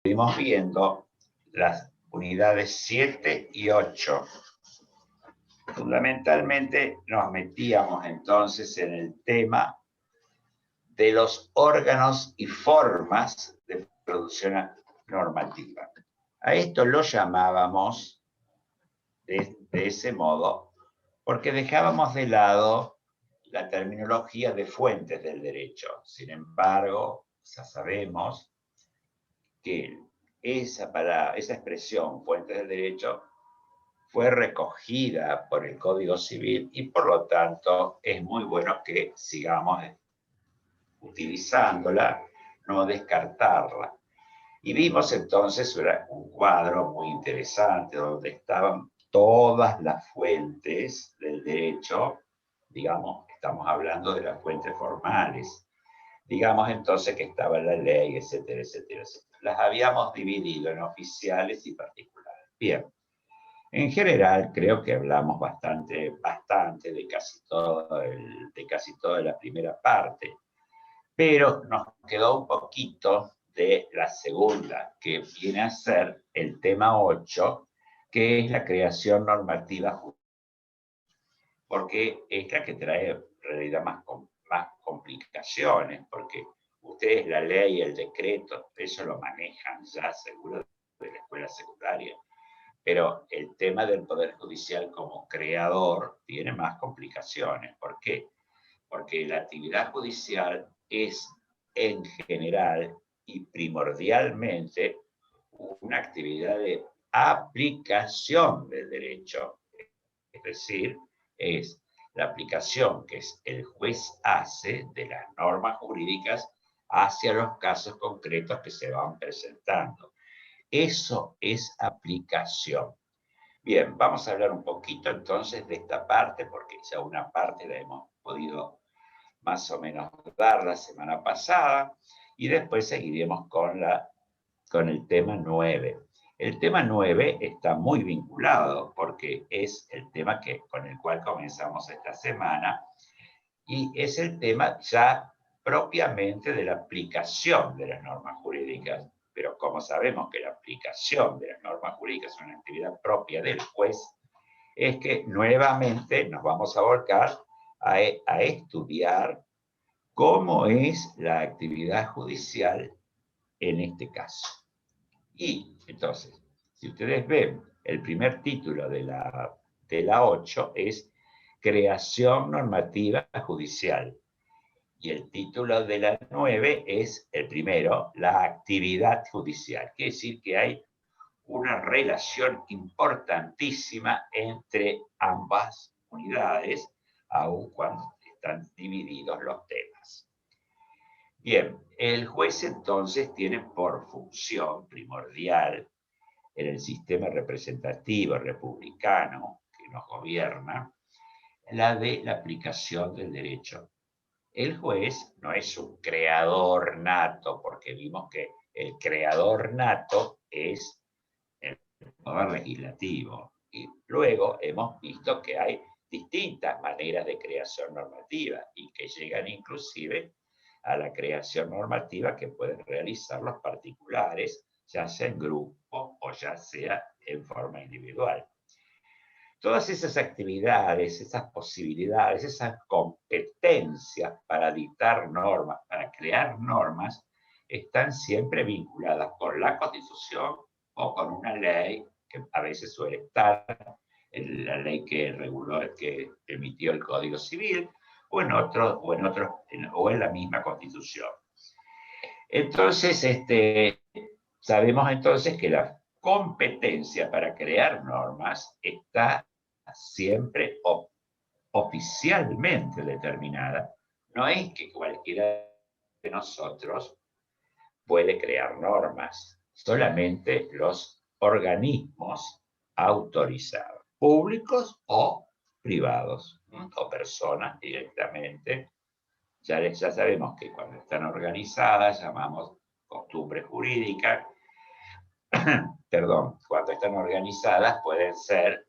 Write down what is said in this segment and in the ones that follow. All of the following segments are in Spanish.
Estuvimos viendo las unidades 7 y 8. Fundamentalmente nos metíamos entonces en el tema de los órganos y formas de producción normativa. A esto lo llamábamos de ese modo porque dejábamos de lado la terminología de fuentes del derecho. Sin embargo, ya sabemos que esa expresión, fuentes del derecho, fue recogida por el Código Civil y por lo tanto es muy bueno que sigamos utilizándola, no descartarla. Y vimos entonces un cuadro muy interesante donde estaban todas las fuentes del derecho, digamos, estamos hablando de las fuentes formales, digamos entonces que estaba la ley, etcétera, etcétera, etcétera. Las habíamos dividido en oficiales y particulares. Bien, en general creo que hablamos bastante de casi toda la primera parte, pero nos quedó un poquito de la segunda, que viene a ser el tema 8, que es la creación normativa, porque es la que trae en realidad más complicaciones, porque ustedes la ley y el decreto, eso lo manejan ya seguro de la escuela secundaria, pero el tema del Poder Judicial como creador tiene más complicaciones. ¿Por qué? Porque la actividad judicial es en general y primordialmente una actividad de aplicación del derecho. Es decir, es la aplicación que el juez hace de las normas jurídicas hacia los casos concretos que se van presentando. Eso es aplicación. Bien, vamos a hablar un poquito entonces de esta parte, porque ya una parte la hemos podido más o menos dar la semana pasada, y después seguiremos con el tema 9. El tema 9 está muy vinculado porque es el tema con el cual comenzamos esta semana y es el tema ya propiamente de la aplicación de las normas jurídicas. Pero como sabemos que la aplicación de las normas jurídicas es una actividad propia del juez, es que nuevamente nos vamos a volcar a estudiar cómo es la actividad judicial en este caso. Y entonces, si ustedes ven, el primer título de la 8 es Creación Normativa Judicial. Y el título de la 9 es el primero, la actividad judicial. Quiere decir que hay una relación importantísima entre ambas unidades, aun cuando están divididos los temas. Bien, el juez entonces tiene por función primordial en el sistema representativo republicano que nos gobierna, la de la aplicación del derecho. El juez no es un creador nato, porque vimos que el creador nato es el poder legislativo. Y luego hemos visto que hay distintas maneras de creación normativa y que llegan inclusive a la creación normativa que pueden realizar los particulares, ya sea en grupo o ya sea en forma individual. Todas esas actividades, esas posibilidades, esas competencias para dictar normas, para crear normas, están siempre vinculadas con la Constitución o con una ley que a veces suele estar en la ley que reguló, que emitió el Código Civil, o en la misma Constitución. Entonces, sabemos entonces que la competencia para crear normas está siempre oficialmente determinada. No es que cualquiera de nosotros puede crear normas, solamente los organismos autorizados, públicos o privados, o personas directamente. Ya sabemos que cuando están organizadas llamamos costumbre jurídica, perdón, cuando están organizadas pueden ser,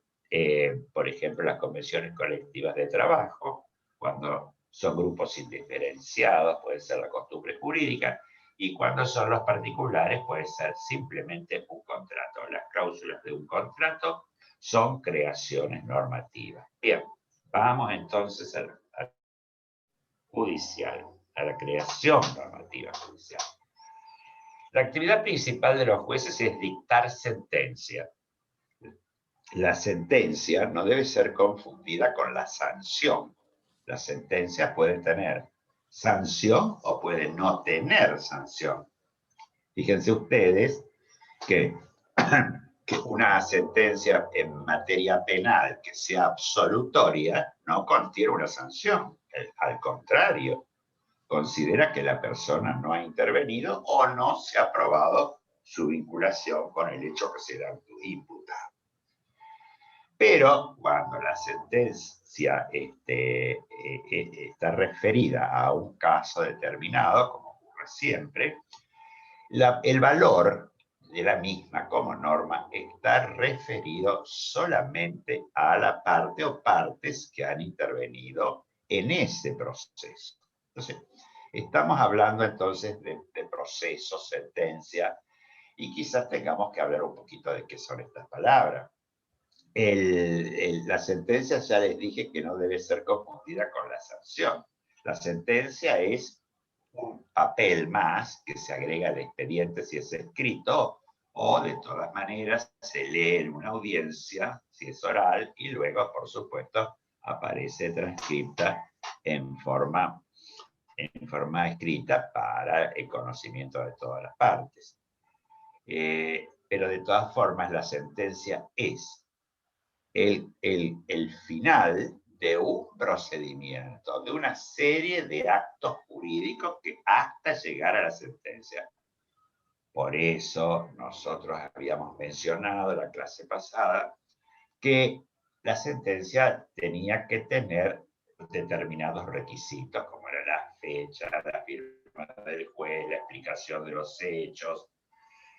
por ejemplo, las convenciones colectivas de trabajo, cuando son grupos indiferenciados puede ser la costumbre jurídica, Y cuando son los particulares puede ser simplemente un contrato. Las cláusulas de un contrato son creaciones normativas. Bien, vamos entonces a la judicial, a la creación normativa judicial. La actividad principal de los jueces es dictar sentencia. La sentencia no debe ser confundida con la sanción. Las sentencias pueden tener sanción o pueden no tener sanción. Fíjense ustedes que, que una sentencia en materia penal que sea absolutoria no contiene una sanción. Al contrario, considera que la persona no ha intervenido o no se ha probado su vinculación con el hecho que será imputado. Pero cuando la sentencia está referida a un caso determinado, como ocurre siempre, el valor de la misma como norma está referido solamente a la parte o partes que han intervenido en ese proceso. Entonces, estamos hablando entonces de proceso, sentencia, y quizás tengamos que hablar un poquito de qué son estas palabras. La sentencia ya les dije que no debe ser confundida con la sanción. La sentencia es un papel más que se agrega al expediente si es escrito, o de todas maneras se lee en una audiencia si es oral y luego, por supuesto, aparece transcripta en forma escrita para el conocimiento de todas las partes. Pero de todas formas la sentencia es el final de un procedimiento, de una serie de actos jurídicos que hasta llegar a la sentencia. Por eso nosotros habíamos mencionado en la clase pasada que la sentencia tenía que tener determinados requisitos, como era la fecha, la firma del juez, la explicación de los hechos,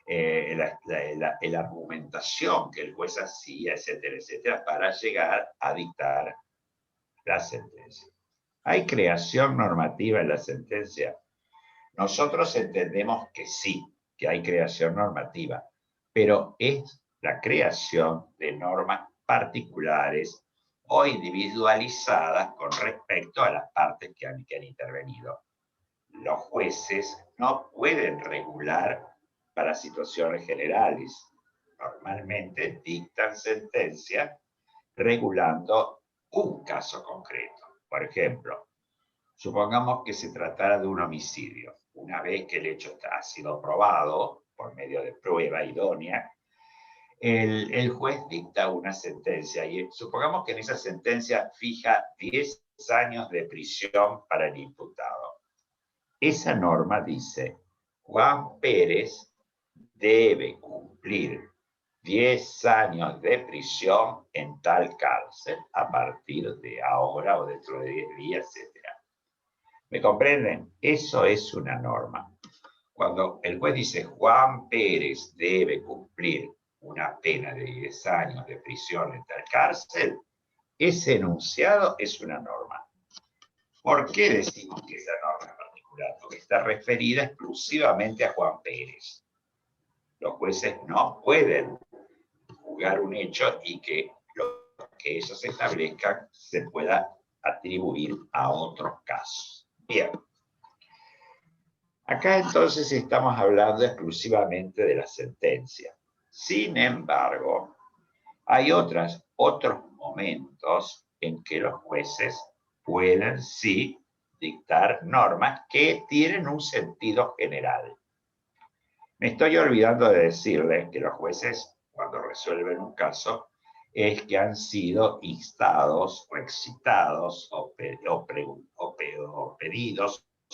la argumentación que el juez hacía, etcétera, etcétera, para llegar a dictar la sentencia. ¿Hay creación normativa en la sentencia? Nosotros entendemos que sí, que hay creación normativa, pero es la creación de normas particulares o individualizadas con respecto a las partes que han intervenido. Los jueces no pueden regular para situaciones generales. Normalmente dictan sentencia regulando un caso concreto. Por ejemplo, supongamos que se tratara de un homicidio. Una vez que el hecho ha sido probado por medio de prueba idónea, el juez dicta una sentencia y supongamos que en esa sentencia fija 10 años de prisión para el imputado. Esa norma dice, Juan Pérez debe cumplir 10 años de prisión en tal cárcel a partir de ahora o dentro de 10 días, etc. ¿Me comprenden? Eso es una norma. Cuando el juez dice Juan Pérez debe cumplir una pena de 10 años de prisión en tal cárcel, ese enunciado es una norma. ¿Por qué decimos que esa norma en particular? Porque está referida exclusivamente a Juan Pérez. Los jueces no pueden juzgar un hecho y que lo que ellos establezcan se pueda atribuir a otros casos. Bien. Acá entonces estamos hablando exclusivamente de la sentencia. Sin embargo, hay otros momentos en que los jueces pueden sí dictar normas que tienen un sentido general. Me estoy olvidando de decirles que los jueces, cuando resuelven un caso, es que han sido instados o excitados o pedidos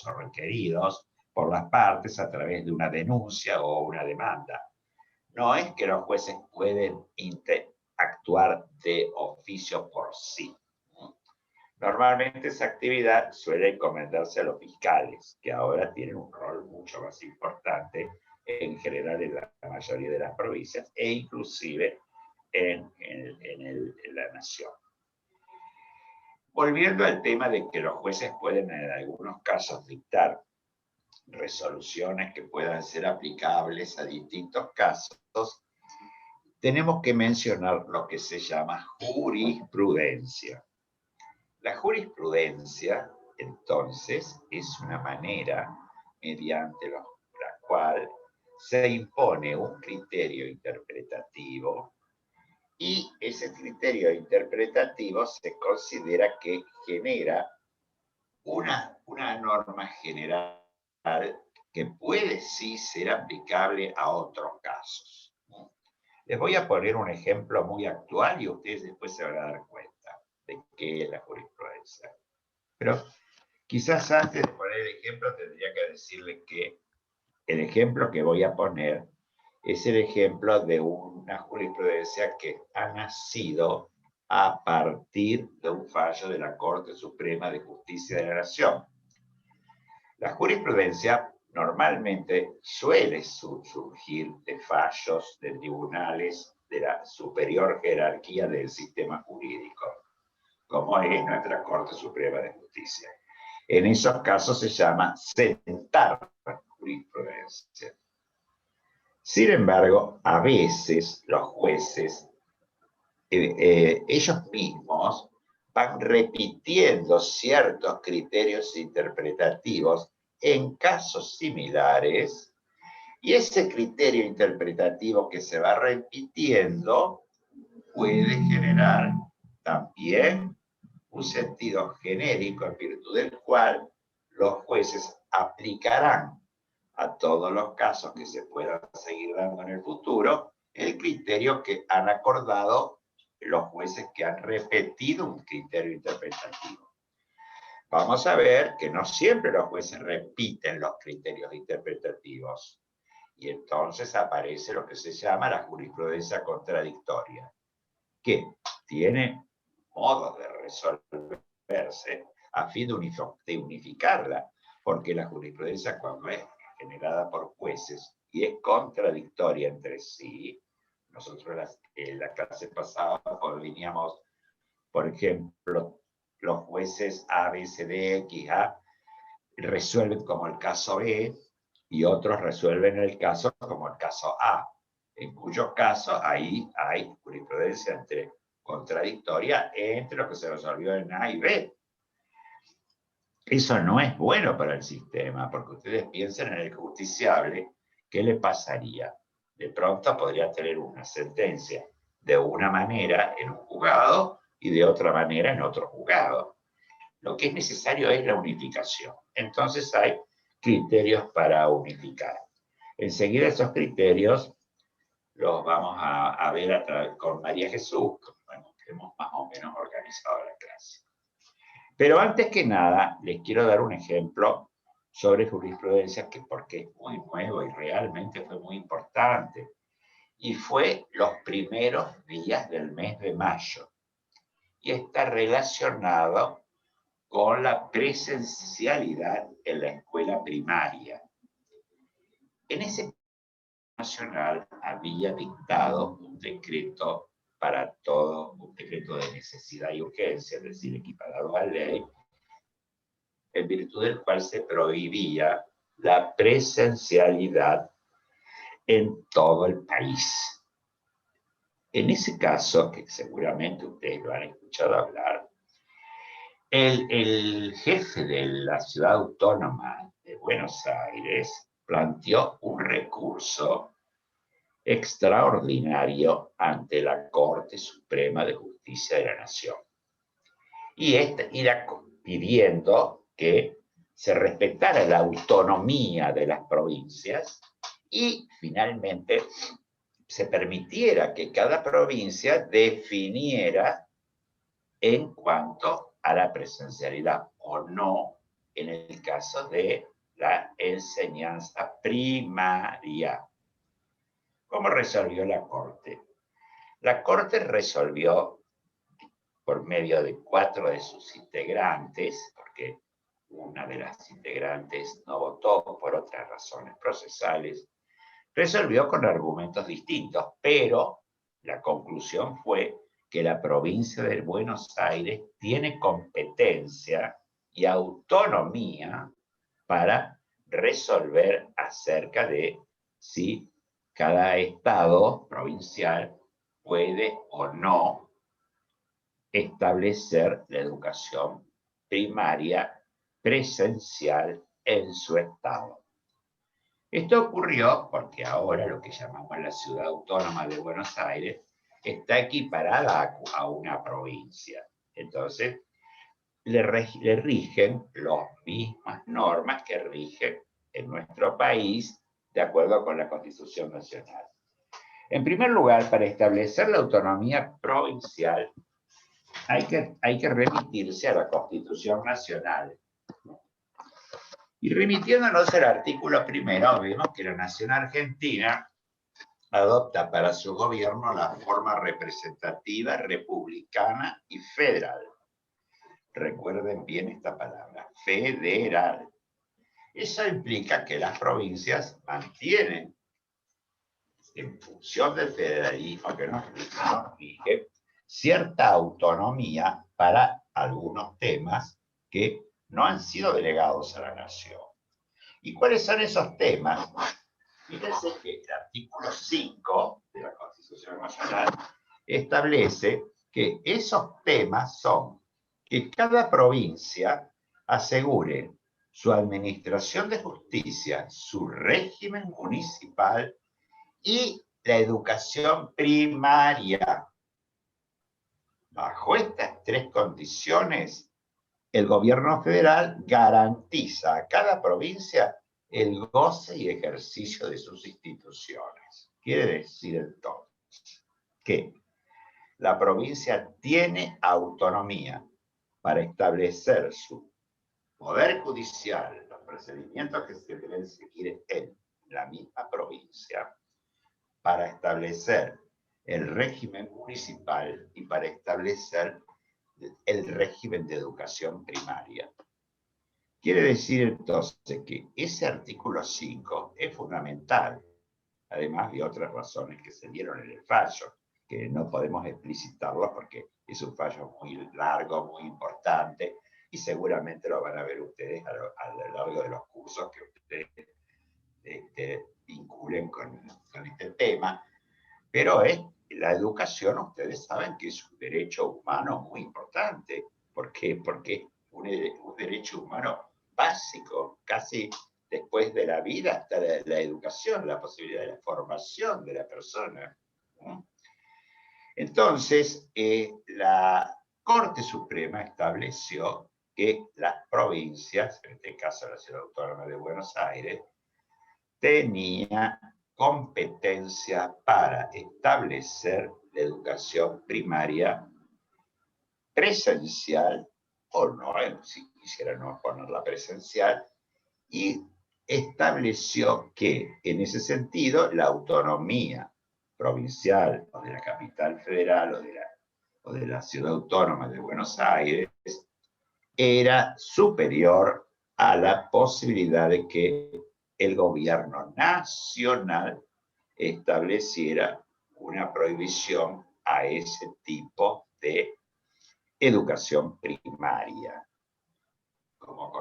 o requeridos por las partes a través de una denuncia o una demanda. No es que los jueces pueden actuar de oficio por sí. Normalmente esa actividad suele encomendarse a los fiscales, que ahora tienen un rol mucho más importante en general en la mayoría de las provincias e inclusive en la nación. Volviendo al tema de que los jueces pueden en algunos casos dictar resoluciones que puedan ser aplicables a distintos casos, tenemos que mencionar lo que se llama jurisprudencia. La jurisprudencia, entonces, es una manera mediante la cual se impone un criterio interpretativo y ese criterio interpretativo se considera que genera una norma general que puede sí ser aplicable a otros casos. Les voy a poner un ejemplo muy actual y ustedes después se van a dar cuenta de qué es la jurisprudencia. Pero quizás antes de poner el ejemplo tendría que decirles que el ejemplo que voy a poner es el ejemplo de una jurisprudencia que ha nacido a partir de un fallo de la Corte Suprema de Justicia de la Nación. La jurisprudencia normalmente suele surgir de fallos de tribunales de la superior jerarquía del sistema jurídico, como es nuestra Corte Suprema de Justicia. En esos casos se llama sentar jurisprudencia. Sin embargo, a veces los jueces, ellos mismos, van repitiendo ciertos criterios interpretativos en casos similares, y ese criterio interpretativo que se va repitiendo puede generar también un sentido genérico en virtud del cual los jueces aplicarán a todos los casos que se puedan seguir dando en el futuro el criterio que han acordado los jueces que han repetido un criterio interpretativo. Vamos a ver que no siempre los jueces repiten los criterios interpretativos y entonces aparece lo que se llama la jurisprudencia contradictoria, que tiene modos de resolverse a fin de unificarla, porque la jurisprudencia cuando es generada por jueces y es contradictoria entre sí, nosotros en la clase pasada veníamos, por ejemplo, los jueces A, B, C, D, X, A resuelven como el caso B y otros resuelven el caso como el caso A, en cuyo caso ahí hay jurisprudencia contradictoria entre lo que se resolvió en A y B. Eso no es bueno para el sistema, porque ustedes piensan en el justiciable, ¿qué le pasaría? De pronto podría tener una sentencia de una manera en un juzgado y de otra manera en otro juzgado. Lo que es necesario es la unificación. Entonces hay criterios para unificar. Enseguida esos criterios los vamos a ver con María Jesús, como hemos más o menos organizado la clase. Pero antes que nada, les quiero dar un ejemplo sobre jurisprudencia porque es muy nuevo y realmente fue muy importante. Y fue los primeros días del mes de mayo. Y está relacionado con la presencialidad en la escuela primaria. En ese nacional había dictado un decreto para todo, un decreto de necesidad y urgencia, es decir, equiparado a ley, en virtud del cual se prohibía la presencialidad en todo el país. En ese caso, que seguramente ustedes lo han escuchado hablar, el jefe de la ciudad autónoma de Buenos Aires planteó un recurso extraordinario ante la Corte Suprema de Justicia de la Nación. Y pidiendo que se respetara la autonomía de las provincias y finalmente se permitiera que cada provincia definiera en cuanto a la presencialidad o no en el caso de la enseñanza primaria. ¿Cómo resolvió la Corte? La Corte resolvió por medio de 4 de sus integrantes, porque una de las integrantes no votó por otras razones procesales, resolvió con argumentos distintos, pero la conclusión fue que la provincia de Buenos Aires tiene competencia y autonomía para resolver acerca de si cada estado provincial puede o no establecer la educación primaria presencial en su estado. Esto ocurrió porque ahora lo que llamamos la Ciudad Autónoma de Buenos Aires está equiparada a una provincia. Entonces, le rigen las mismas normas que rigen en nuestro país de acuerdo con la Constitución Nacional. En primer lugar, para establecer la autonomía provincial, hay que remitirse a la Constitución Nacional. Y remitiéndonos al artículo primero, vemos que la Nación Argentina adopta para su gobierno la forma representativa, republicana y federal. Recuerden bien esta palabra, federal. Eso implica que las provincias mantienen, en función del federalismo que nos rige, cierta autonomía para algunos temas que no han sido delegados a la nación. ¿Y cuáles son esos temas? Fíjense que el artículo 5 de la Constitución Nacional establece que esos temas son que cada provincia asegure su administración de justicia, su régimen municipal y la educación primaria. Bajo estas tres condiciones, el gobierno federal garantiza a cada provincia el goce y ejercicio de sus instituciones. Quiere decir entonces que la provincia tiene autonomía para establecer su poder judicial, los procedimientos que se deben seguir en la misma provincia, para establecer el régimen municipal y para establecer el régimen de educación primaria. Quiere decir entonces que ese artículo 5 es fundamental, además de otras razones que se dieron en el fallo, que no podemos explicitarlo porque es un fallo muy largo, muy importante, y seguramente lo van a ver ustedes a lo largo de los cursos que ustedes vinculen con este tema, pero la educación, ustedes saben que es un derecho humano muy importante. ¿Por qué? Porque un derecho humano básico, casi después de la vida está la educación, la posibilidad de la formación de la persona. Entonces, la Corte Suprema estableció que las provincias, en este caso la Ciudad Autónoma de Buenos Aires, tenía competencia para establecer la educación primaria presencial, o no, si quisiera no ponerla presencial, y estableció que en ese sentido la autonomía provincial o de la capital federal o de la Ciudad Autónoma de Buenos Aires era superior a la posibilidad de que el gobierno nacional estableciera una prohibición a ese tipo de educación primaria. Como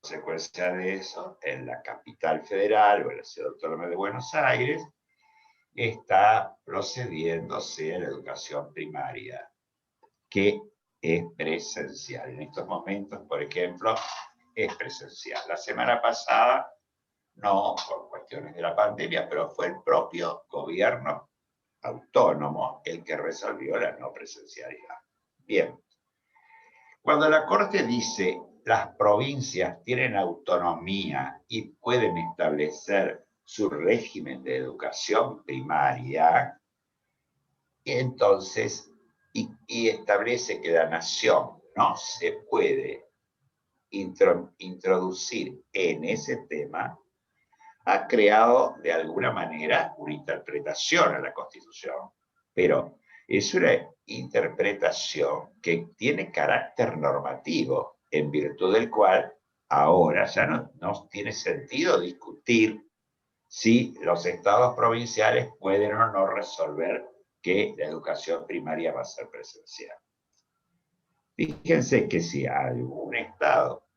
consecuencia de eso, en la capital federal o en la Ciudad Autónoma de Buenos Aires está procediéndose a la educación primaria, que es presencial. En estos momentos, por ejemplo, es presencial. La semana pasada, no por cuestiones de la pandemia, pero fue el propio gobierno autónomo el que resolvió la no presencialidad. Bien, cuando la Corte dice las provincias tienen autonomía y pueden establecer su régimen de educación primaria, entonces, y establece que la nación no se puede introducir en ese tema, ha creado de alguna manera una interpretación a la Constitución, pero es una interpretación que tiene carácter normativo, en virtud del cual ahora ya no tiene sentido discutir si los estados provinciales pueden o no resolver que la educación primaria va a ser presencial. Fíjense que si algún estado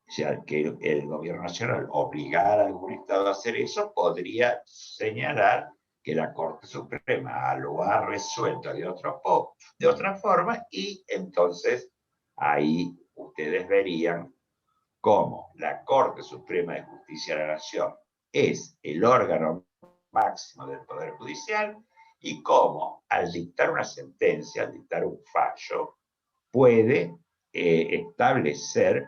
sea, que el gobierno nacional obligara a algún Estado a hacer eso, podría señalar que la Corte Suprema lo ha resuelto de otra forma, y entonces ahí ustedes verían cómo la Corte Suprema de Justicia de la Nación es el órgano máximo del Poder Judicial, y cómo al dictar una sentencia, al dictar un fallo, puede establecer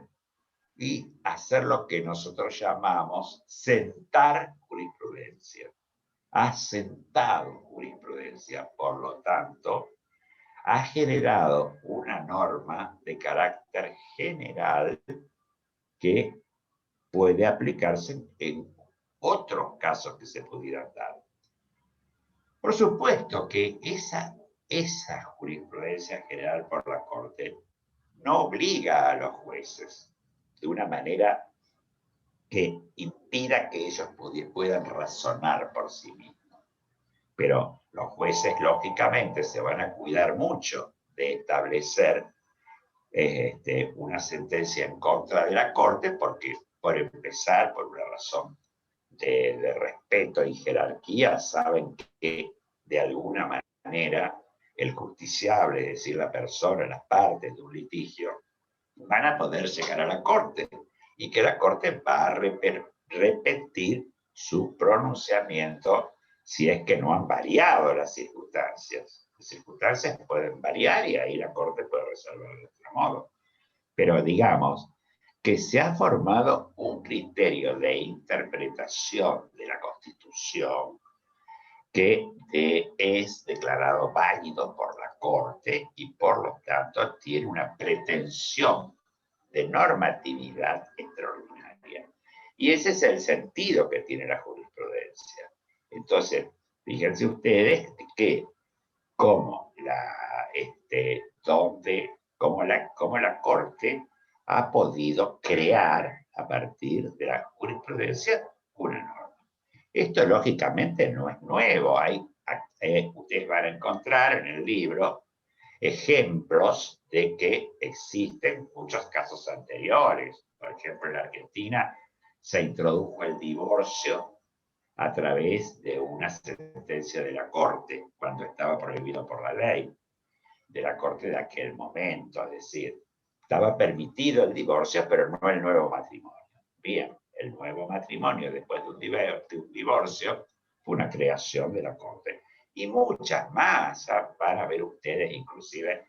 y hacer lo que nosotros llamamos sentar jurisprudencia. Ha sentado jurisprudencia, por lo tanto, ha generado una norma de carácter general que puede aplicarse en otros casos que se pudieran dar. Por supuesto que esa jurisprudencia general por la Corte no obliga a los jueces de una manera que impida que ellos puedan razonar por sí mismos. Pero los jueces, lógicamente, se van a cuidar mucho de establecer una sentencia en contra de la Corte, porque, por empezar, por una razón de respeto y jerarquía, saben que de alguna manera el justiciable, es decir, la persona, las partes de un litigio, van a poder llegar a la Corte, y que la Corte va a repetir su pronunciamiento si es que no han variado las circunstancias. Las circunstancias pueden variar y ahí la Corte puede resolver de otro modo. Pero digamos que se ha formado un criterio de interpretación de la Constitución que es declarado válido por la Corte, y por lo tanto tiene una pretensión de normatividad extraordinaria. Y ese es el sentido que tiene la jurisprudencia. Entonces, fíjense ustedes que como la Corte ha podido crear a partir de la jurisprudencia una norma. Esto lógicamente no es nuevo. Ustedes van a encontrar en el libro ejemplos de que existen muchos casos anteriores. Por ejemplo, en la Argentina se introdujo el divorcio a través de una sentencia de la Corte, cuando estaba prohibido por la ley de la Corte de aquel momento. Es decir, estaba permitido el divorcio, pero no el nuevo matrimonio. Bien, el nuevo matrimonio después de un divorcio fue una creación de la Corte. Y muchas más van a ver ustedes, inclusive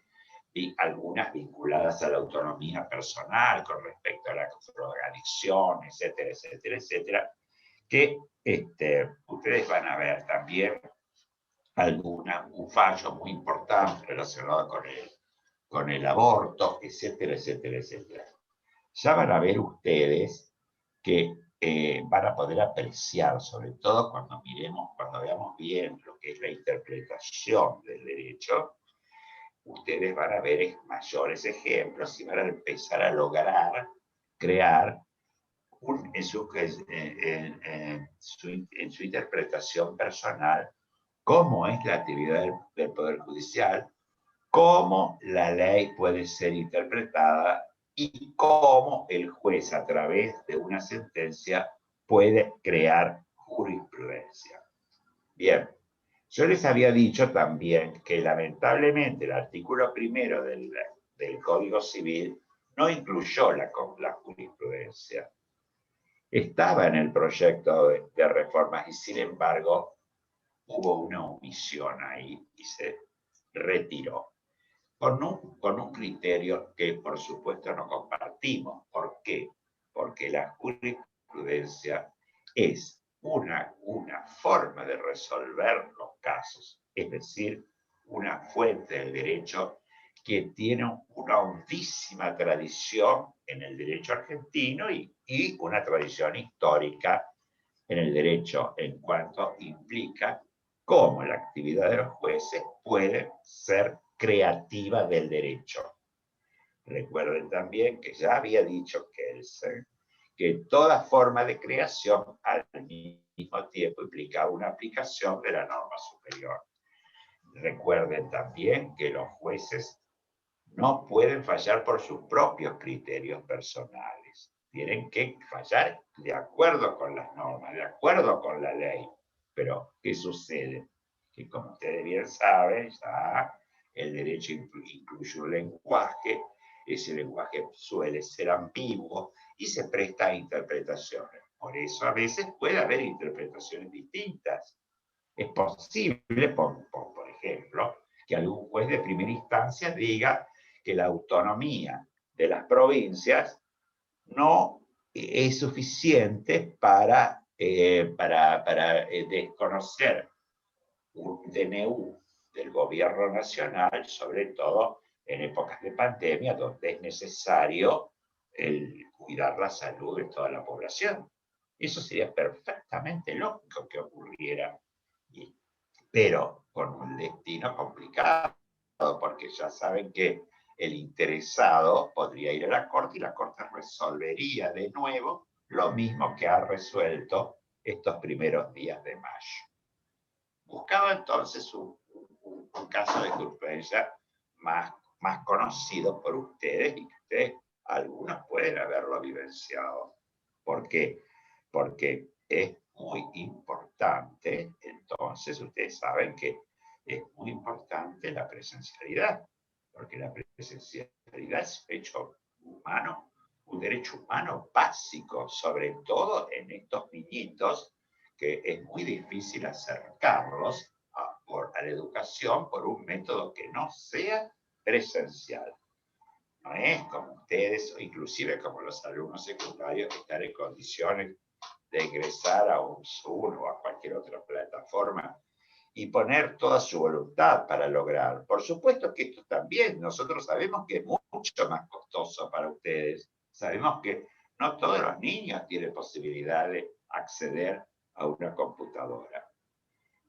algunas vinculadas a la autonomía personal con respecto a la drogadicción, etcétera, etcétera, etcétera, que ustedes van a ver también un fallo muy importante relacionado con el aborto, etcétera, etcétera, etcétera. Ya van a ver ustedes que van a poder apreciar, sobre todo cuando veamos bien lo que es la interpretación del derecho, ustedes van a ver mayores ejemplos y van a empezar a lograr crear en su interpretación personal cómo es la actividad del Poder Judicial, cómo la ley puede ser interpretada y cómo el juez, a través de una sentencia, puede crear jurisprudencia. Bien, yo les había dicho también que lamentablemente el artículo 1 del Código Civil no incluyó la jurisprudencia. Estaba en el proyecto de reformas y, sin embargo, hubo una omisión ahí y se retiró. Con un criterio que, por supuesto, no compartimos. ¿Por qué? Porque la jurisprudencia es una forma de resolver los casos, es decir, una fuente del derecho que tiene una hondísima tradición en el derecho argentino y una tradición histórica en el derecho, en cuanto implica cómo la actividad de los jueces puede ser creativa del derecho. Recuerden también que ya había dicho Kelsen que toda forma de creación al mismo tiempo implicaba una aplicación de la norma superior. Recuerden también que los jueces no pueden fallar por sus propios criterios personales. tienen que fallar de acuerdo con las normas, de acuerdo con la ley. Pero, ¿qué sucede? Que como ustedes bien saben, ya el derecho incluye un lenguaje, ese lenguaje suele ser ambiguo y se presta a interpretaciones. Por eso a veces puede haber interpretaciones distintas. Es posible, por ejemplo, que algún juez de primera instancia diga que la autonomía de las provincias no es suficiente para desconocer un DNU del gobierno nacional, sobre todo en épocas de pandemia, donde es necesario cuidar la salud de toda la población. Eso sería perfectamente lógico que ocurriera, pero con un destino complicado, porque ya saben que el interesado podría ir a la Corte y la Corte resolvería de nuevo lo mismo que ha resuelto estos primeros días de mayo. Buscaba entonces un caso de jurisprudencia más conocido por ustedes y que ustedes, algunos pueden haberlo vivenciado. ¿Por qué? Porque es muy importante, entonces ustedes saben que es muy importante la presencialidad, porque la presencialidad es un hecho humano, un derecho humano básico, sobre todo en estos niñitos, que es muy difícil acercarlos a la educación por un método que no sea presencial. No es como ustedes, o inclusive como los alumnos secundarios que están en condiciones de ingresar a un Zoom o a cualquier otra plataforma y poner toda su voluntad para lograr. Por supuesto que esto también, nosotros sabemos que es mucho más costoso para ustedes. Sabemos que no todos los niños tienen posibilidad de acceder a una computadora.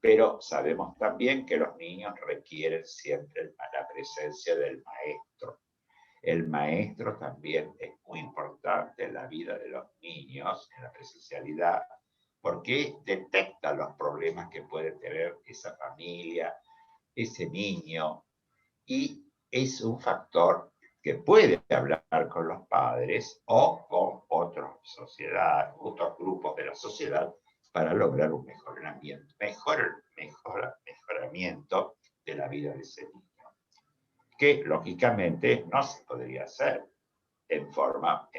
Pero sabemos también que los niños requieren siempre la presencia del maestro. El maestro también es muy importante en la vida de los niños, en la presencialidad, porque detecta los problemas que puede tener esa familia, ese niño, y es un factor que puede hablar con los padres o con otras sociedades, otros grupos de la sociedad para lograr un mejoramiento de la vida de ese niño, que lógicamente no se podría hacer en forma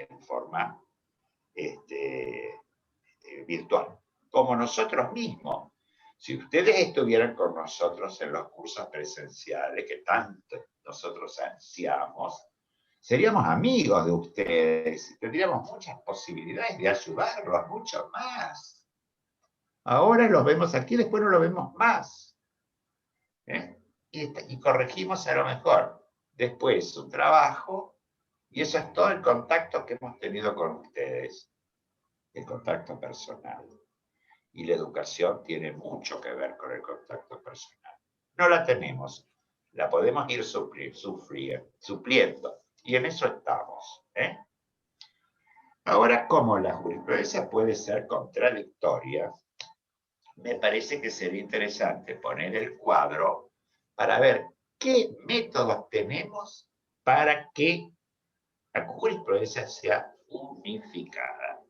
virtual, como nosotros mismos. Si ustedes estuvieran con nosotros en los cursos presenciales que tanto nosotros ansiamos, seríamos amigos de ustedes y tendríamos muchas posibilidades de ayudarlos, mucho más. Ahora los vemos aquí, después no los vemos más. Y corregimos a lo mejor. Después un trabajo, y eso es todo el contacto que hemos tenido con ustedes, el contacto personal. Y la educación tiene mucho que ver con el contacto personal. No la tenemos, la podemos ir supliendo, y en eso estamos. Ahora, como la jurisprudencia puede ser contradictoria, me parece que sería interesante poner el cuadro para ver qué métodos tenemos para que la jurisprudencia sea unificada.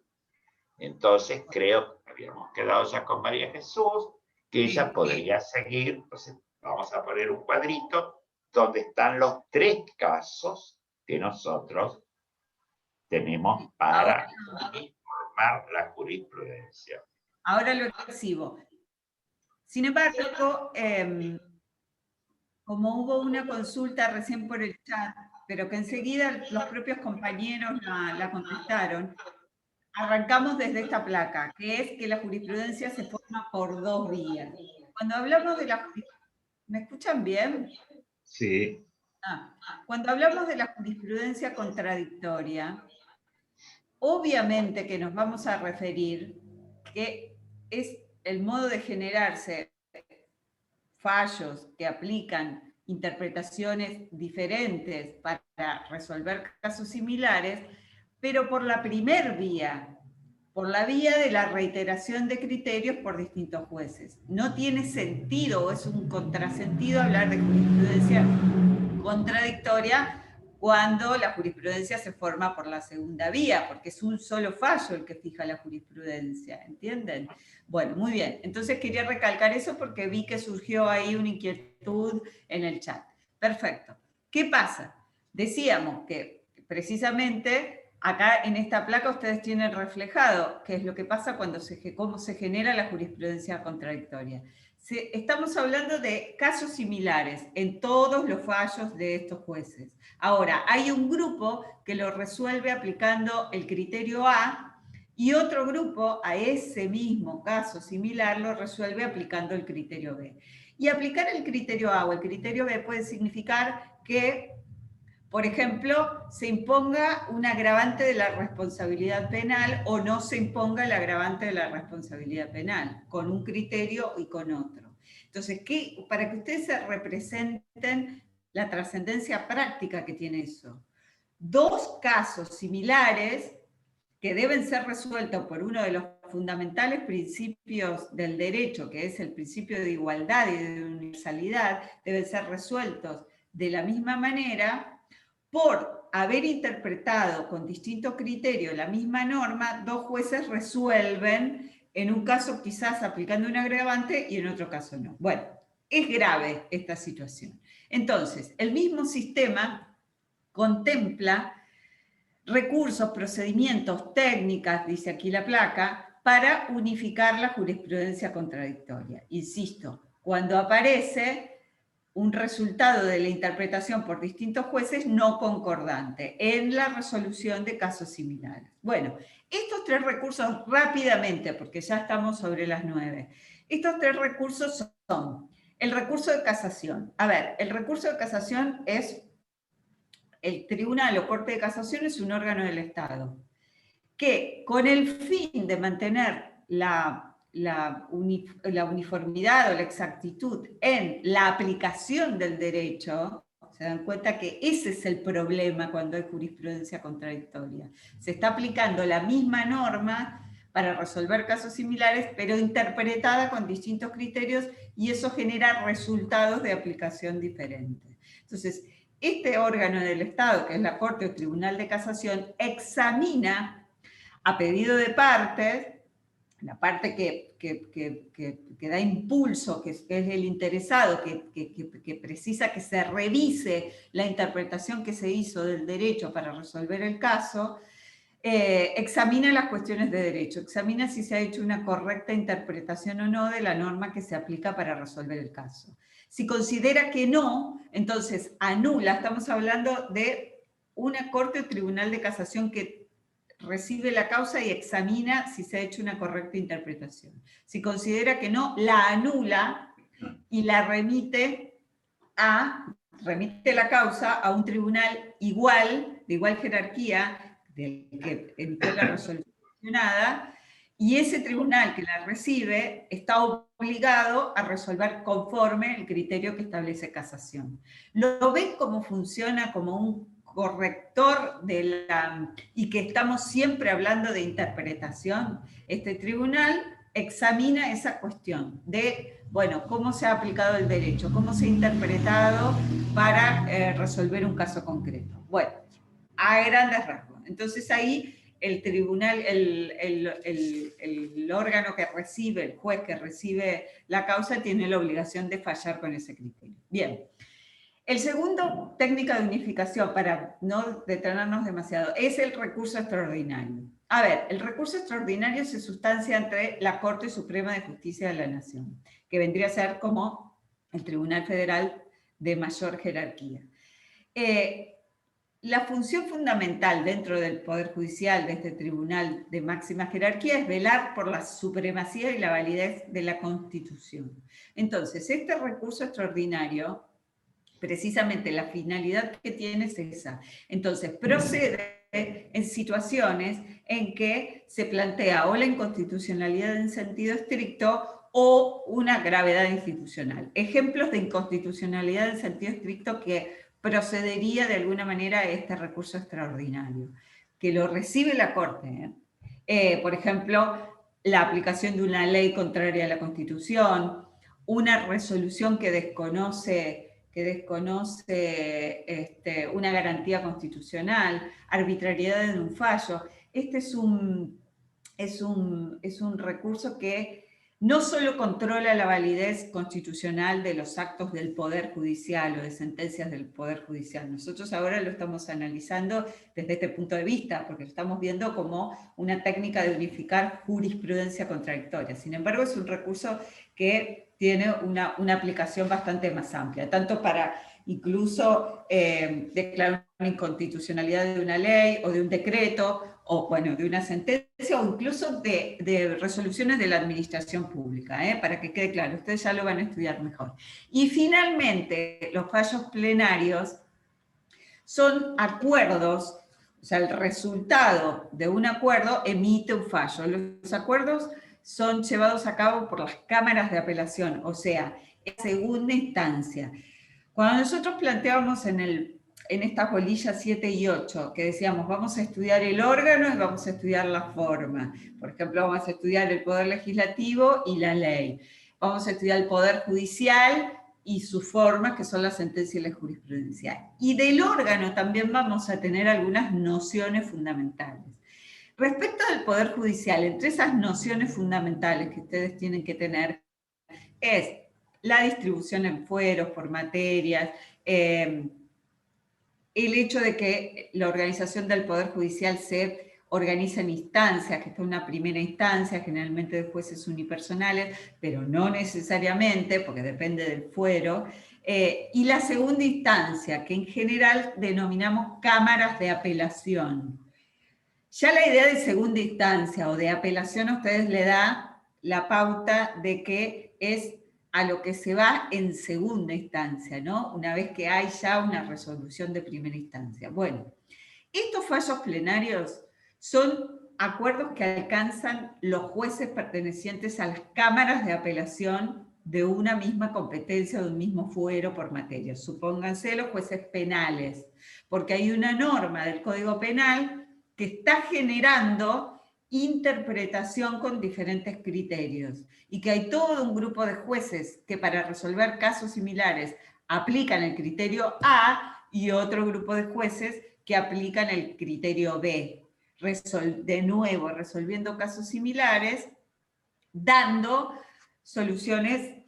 Entonces, creo que habíamos quedado ya con María Jesús, que ella podría seguir. Entonces, vamos a poner un cuadrito donde están los 3 casos que nosotros tenemos para formar la jurisprudencia. Ahora lo exhibo. Sin embargo, como hubo una consulta recién por el chat, pero que enseguida los propios compañeros la contestaron, arrancamos desde esta placa, que es que la jurisprudencia se forma por 2 vías. Cuando hablamos de la jurisprudencia, ¿me escuchan bien? Sí. Cuando hablamos de la jurisprudencia contradictoria, obviamente que nos vamos a referir que es el modo de generarse fallos que aplican interpretaciones diferentes para resolver casos similares, pero por la primer vía, por la vía de la reiteración de criterios por distintos jueces. No tiene sentido o es un contrasentido hablar de jurisprudencia contradictoria cuando la jurisprudencia se forma por la segunda vía, porque es un solo fallo el que fija la jurisprudencia, ¿entienden? Bueno, muy bien. Entonces quería recalcar eso porque vi que surgió ahí una inquietud en el chat. Perfecto. ¿Qué pasa? Decíamos que precisamente acá en esta placa ustedes tienen reflejado qué es lo que pasa cuando cómo se genera la jurisprudencia contradictoria. Estamos hablando de casos similares en todos los fallos de estos jueces. Ahora, hay un grupo que lo resuelve aplicando el criterio A y otro grupo a ese mismo caso similar lo resuelve aplicando el criterio B. Y aplicar el criterio A o el criterio B puede significar que, por ejemplo, se imponga un agravante de la responsabilidad penal o no se imponga el agravante de la responsabilidad penal, con un criterio y con otro. Entonces, para que ustedes se representen la trascendencia práctica que tiene eso. Dos casos similares que deben ser resueltos por uno de los fundamentales principios del derecho, que es el principio de igualdad y de universalidad, deben ser resueltos de la misma manera por haber interpretado con distinto criterio la misma norma. Dos jueces resuelven, en un caso quizás aplicando un agravante y en otro caso no. Bueno, es grave esta situación. Entonces, el mismo sistema contempla recursos, procedimientos, técnicas, dice aquí la placa, para unificar la jurisprudencia contradictoria. Insisto, cuando aparece un resultado de la interpretación por distintos jueces no concordante en la resolución de casos similares. Bueno, estos tres recursos rápidamente, porque ya estamos sobre las 9. Estos tres recursos son el recurso de casación. A ver, el recurso de casación es el tribunal o corte de casación, es un órgano del Estado que, con el fin de mantener la uniformidad o la exactitud en la aplicación del derecho, se dan cuenta que ese es el problema cuando hay jurisprudencia contradictoria. Se está aplicando la misma norma para resolver casos similares, pero interpretada con distintos criterios, y eso genera resultados de aplicación diferentes. Entonces, este órgano del Estado, que es la Corte o Tribunal de Casación, examina a pedido de partes, la parte que da impulso, que es el interesado, que precisa que se revise la interpretación que se hizo del derecho para resolver el caso, examina las cuestiones de derecho, examina si se ha hecho una correcta interpretación o no de la norma que se aplica para resolver el caso. Si considera que no, entonces anula. Estamos hablando de una corte o tribunal de casación que recibe la causa y examina si se ha hecho una correcta interpretación. Si considera que no, la anula y la remite la causa a un tribunal igual, de igual jerarquía, del que emitió la resolución mencionada, y ese tribunal que la recibe está obligado a resolver conforme el criterio que establece casación. ¿Lo ven cómo funciona como un corrector y que estamos siempre hablando de interpretación? Este tribunal examina esa cuestión de, bueno, cómo se ha aplicado el derecho, cómo se ha interpretado para resolver un caso concreto. Bueno, a grandes rasgos. Entonces ahí el tribunal, el órgano que recibe, el juez que recibe la causa, tiene la obligación de fallar con ese criterio. Bien. El segundo, técnica de unificación, para no detenernos demasiado, es el recurso extraordinario. A ver, el recurso extraordinario se sustancia entre la Corte Suprema de Justicia de la Nación, que vendría a ser como el Tribunal Federal de mayor jerarquía. La función fundamental dentro del Poder Judicial de este tribunal de máxima jerarquía es velar por la supremacía y la validez de la Constitución. Entonces, este recurso extraordinario, precisamente la finalidad que tiene es esa. Entonces, procede en situaciones en que se plantea o la inconstitucionalidad en sentido estricto o una gravedad institucional. Ejemplos de inconstitucionalidad en sentido estricto que procedería de alguna manera a este recurso extraordinario, que lo recibe la Corte. Por ejemplo, la aplicación de una ley contraria a la Constitución, una resolución que desconoce que desconoce una garantía constitucional, arbitrariedad en un fallo. Este es un recurso que no solo controla la validez constitucional de los actos del Poder Judicial o de sentencias del Poder Judicial. Nosotros ahora lo estamos analizando desde este punto de vista, porque lo estamos viendo como una técnica de unificar jurisprudencia contradictoria. Sin embargo, es un recurso que tiene una aplicación bastante más amplia, tanto para incluso declarar una inconstitucionalidad de una ley o de un decreto, o bueno, de una sentencia, o incluso de resoluciones de la administración pública, para que quede claro, ustedes ya lo van a estudiar mejor. Y finalmente, los fallos plenarios son acuerdos, o sea, el resultado de un acuerdo emite un fallo. Los acuerdos son llevados a cabo por las cámaras de apelación, o sea, en segunda instancia. Cuando nosotros planteábamos en estas bolillas 7 y 8, que decíamos, vamos a estudiar el órgano y vamos a estudiar la forma. Por ejemplo, vamos a estudiar el poder legislativo y la ley. Vamos a estudiar el poder judicial y sus formas, que son la sentencia y la jurisprudencia. Y del órgano también vamos a tener algunas nociones fundamentales. Respecto del poder judicial, entre esas nociones fundamentales que ustedes tienen que tener, es la distribución en fueros, por materias, el hecho de que la organización del Poder Judicial se organiza en instancias, que está en una primera instancia, generalmente de jueces unipersonales, pero no necesariamente, porque depende del fuero, y la segunda instancia, que en general denominamos cámaras de apelación. Ya la idea de segunda instancia o de apelación a ustedes le da la pauta de que es a lo que se va en segunda instancia, ¿no? Una vez que hay ya una resolución de primera instancia. Bueno, estos fallos plenarios son acuerdos que alcanzan los jueces pertenecientes a las cámaras de apelación de una misma competencia, de un mismo fuero por materia. Supónganse los jueces penales, porque hay una norma del Código Penal que está generando interpretación con diferentes criterios y que hay todo un grupo de jueces que para resolver casos similares aplican el criterio A y otro grupo de jueces que aplican el criterio B. De nuevo, resolviendo casos similares, dando soluciones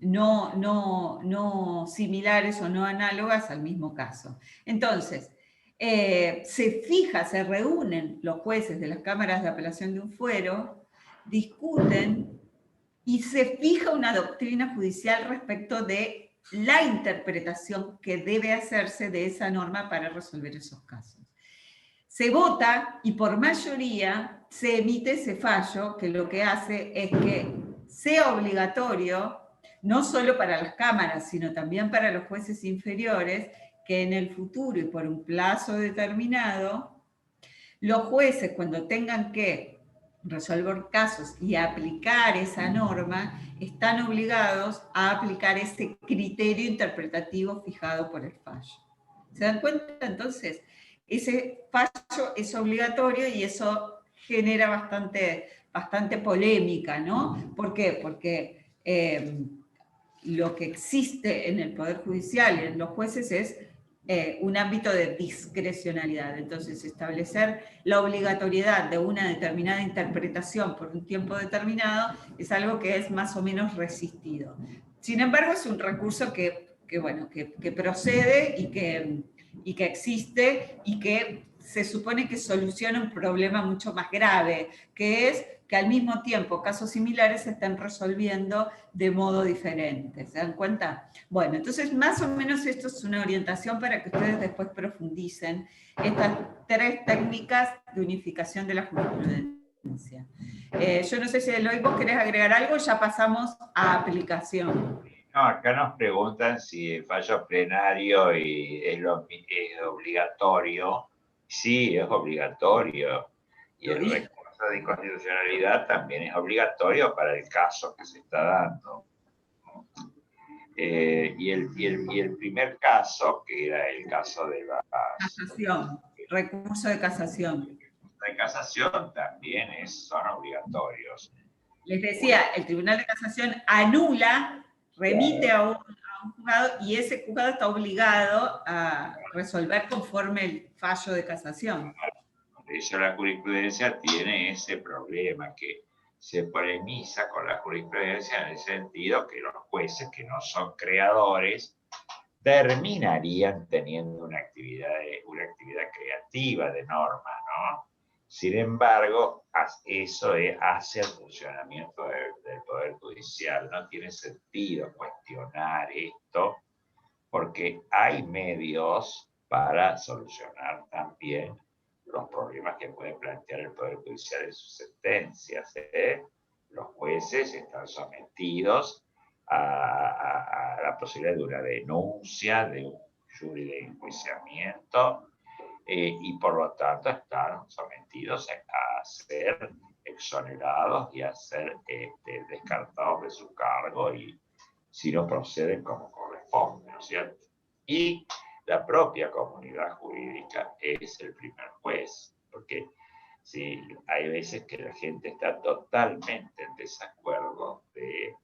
no similares o no análogas al mismo caso. Entonces, se reúnen los jueces de las cámaras de apelación de un fuero, discuten y se fija una doctrina judicial respecto de la interpretación que debe hacerse de esa norma para resolver esos casos. Se vota y por mayoría se emite ese fallo que lo que hace es que sea obligatorio, no solo para las cámaras, sino también para los jueces inferiores, que en el futuro y por un plazo determinado, los jueces cuando tengan que resolver casos y aplicar esa norma, están obligados a aplicar ese criterio interpretativo fijado por el fallo. ¿Se dan cuenta? Entonces, ese fallo es obligatorio y eso genera bastante polémica, ¿no? ¿Por qué? Porque lo que existe en el Poder Judicial y en los jueces es un ámbito de discrecionalidad. Entonces, establecer la obligatoriedad de una determinada interpretación por un tiempo determinado es algo que es más o menos resistido. Sin embargo, es un recurso que procede y que existe y que se supone que soluciona un problema mucho más grave, que es que al mismo tiempo casos similares se están resolviendo de modo diferente. ¿Se dan cuenta? Bueno, entonces más o menos esto es una orientación para que ustedes después profundicen estas tres técnicas de unificación de la jurisprudencia. Yo no sé si Eloy, vos querés agregar algo, ya pasamos a aplicación. No, acá nos preguntan si el fallo plenario es obligatorio. Sí, es obligatorio. Y el recurso de inconstitucionalidad también es obligatorio para el caso que se está dando. Y el primer caso, que era el caso de la casación, recurso de casación. De casación también son obligatorios. Les decía, el Tribunal de Casación anula, remite a a un juzgado y ese juzgado está obligado a resolver conforme el fallo de casación. Por eso la jurisprudencia tiene ese problema que se polemiza con la jurisprudencia en el sentido que los jueces que no son creadores terminarían teniendo una actividad creativa de norma, ¿no? Sin embargo, eso hace el funcionamiento del Poder Judicial. No tiene sentido cuestionar esto, porque hay medios para solucionar también los problemas que puede plantear el Poder Judicial en sus sentencias. Los jueces están sometidos a la posibilidad de una denuncia, de un jury de enjuiciamiento, y por lo tanto están sometidos a ser exonerados y a ser descartados de su cargo y si no proceden como corresponde, ¿no es cierto? Y la propia comunidad jurídica es el primer juez, porque sí, hay veces que la gente está totalmente en desacuerdo de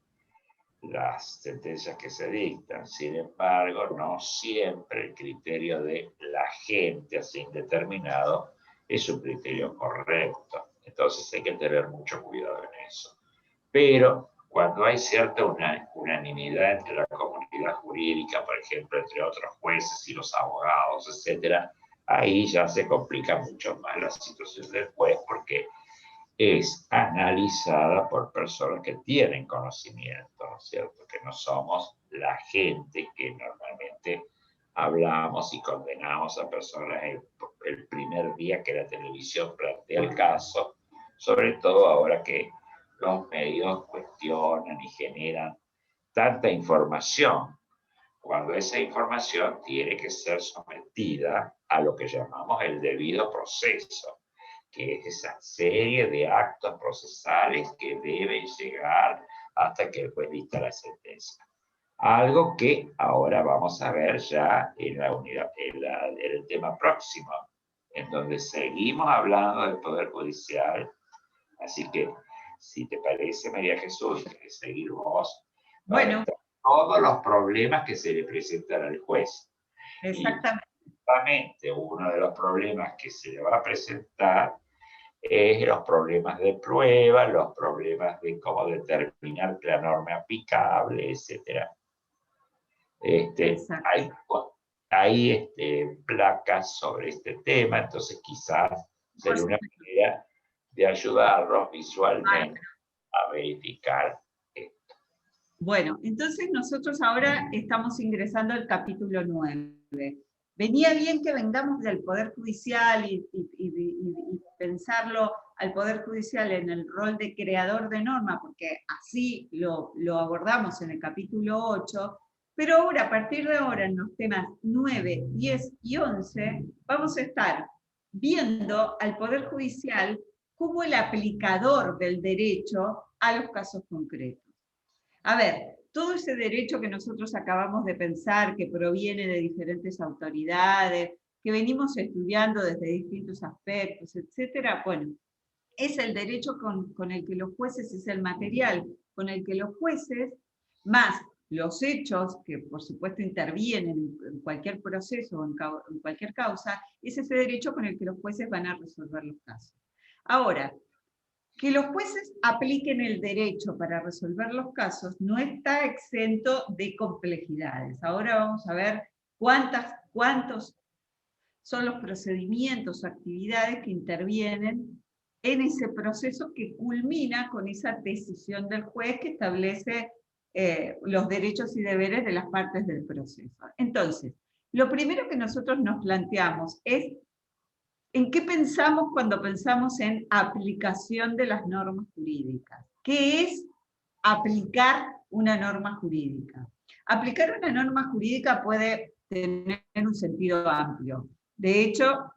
las sentencias que se dictan. Sin embargo, no siempre el criterio de la gente así indeterminado es un criterio correcto. Entonces hay que tener mucho cuidado en eso. Pero cuando hay cierta unanimidad entre la comunidad jurídica, por ejemplo, entre otros jueces y los abogados, etcétera, ahí ya se complica mucho más la situación del juez porque es analizada por personas que tienen conocimiento, ¿no es cierto? Que no somos la gente que normalmente hablamos y condenamos a personas el primer día que la televisión plantea el caso, sobre todo ahora que los medios cuestionan y generan tanta información, cuando esa información tiene que ser sometida a lo que llamamos el debido proceso, que es esa serie de actos procesales que deben llegar hasta que el juez dicta la sentencia. Algo que ahora vamos a ver ya en el tema próximo, en donde seguimos hablando del Poder Judicial. Así que, si te parece, María Jesús, querés seguir vos, bueno, todos los problemas que se le presentan al juez. Exactamente. Y justamente uno de los problemas que se le va a presentar es los problemas de prueba, los problemas de cómo determinar la norma aplicable, etc. Hay placas sobre este tema, entonces quizás sería una manera de ayudarlos visualmente a verificar esto. Bueno, entonces nosotros ahora estamos ingresando al capítulo 9. Venía bien que vengamos del Poder Judicial y pensarlo al Poder Judicial en el rol de creador de norma, porque así lo abordamos en el capítulo 8, pero ahora, a partir de ahora, en los temas 9, 10 y 11, vamos a estar viendo al Poder Judicial como el aplicador del derecho a los casos concretos. A ver, todo ese derecho que nosotros acabamos de pensar, que proviene de diferentes autoridades, que venimos estudiando desde distintos aspectos, etcétera, bueno, es el derecho con el que los jueces, es el material con el que los jueces, más los hechos, que por supuesto intervienen en cualquier proceso o en cualquier causa, es ese derecho con el que los jueces van a resolver los casos. Ahora, que los jueces apliquen el derecho para resolver los casos no está exento de complejidades. Ahora vamos a ver cuántos son los procedimientos o actividades que intervienen en ese proceso que culmina con esa decisión del juez que establece los derechos y deberes de las partes del proceso. Entonces, lo primero que nosotros nos planteamos es ¿en qué pensamos cuando pensamos en aplicación de las normas jurídicas? ¿Qué es aplicar una norma jurídica? Aplicar una norma jurídica puede tener un sentido amplio. De hecho,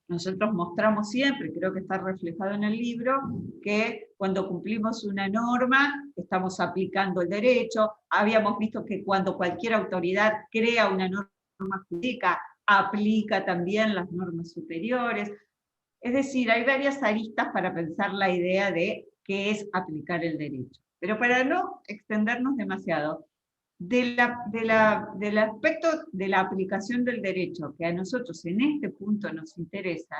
nosotros mostramos siempre, creo que está reflejado en el libro, que cuando cumplimos una norma estamos aplicando el derecho. Habíamos visto que cuando cualquier autoridad crea una norma jurídica, aplica también las normas superiores. Es decir, hay varias aristas para pensar la idea de qué es aplicar el derecho. Pero para no extendernos demasiado, del aspecto de la aplicación del derecho, que a nosotros en este punto nos interesa,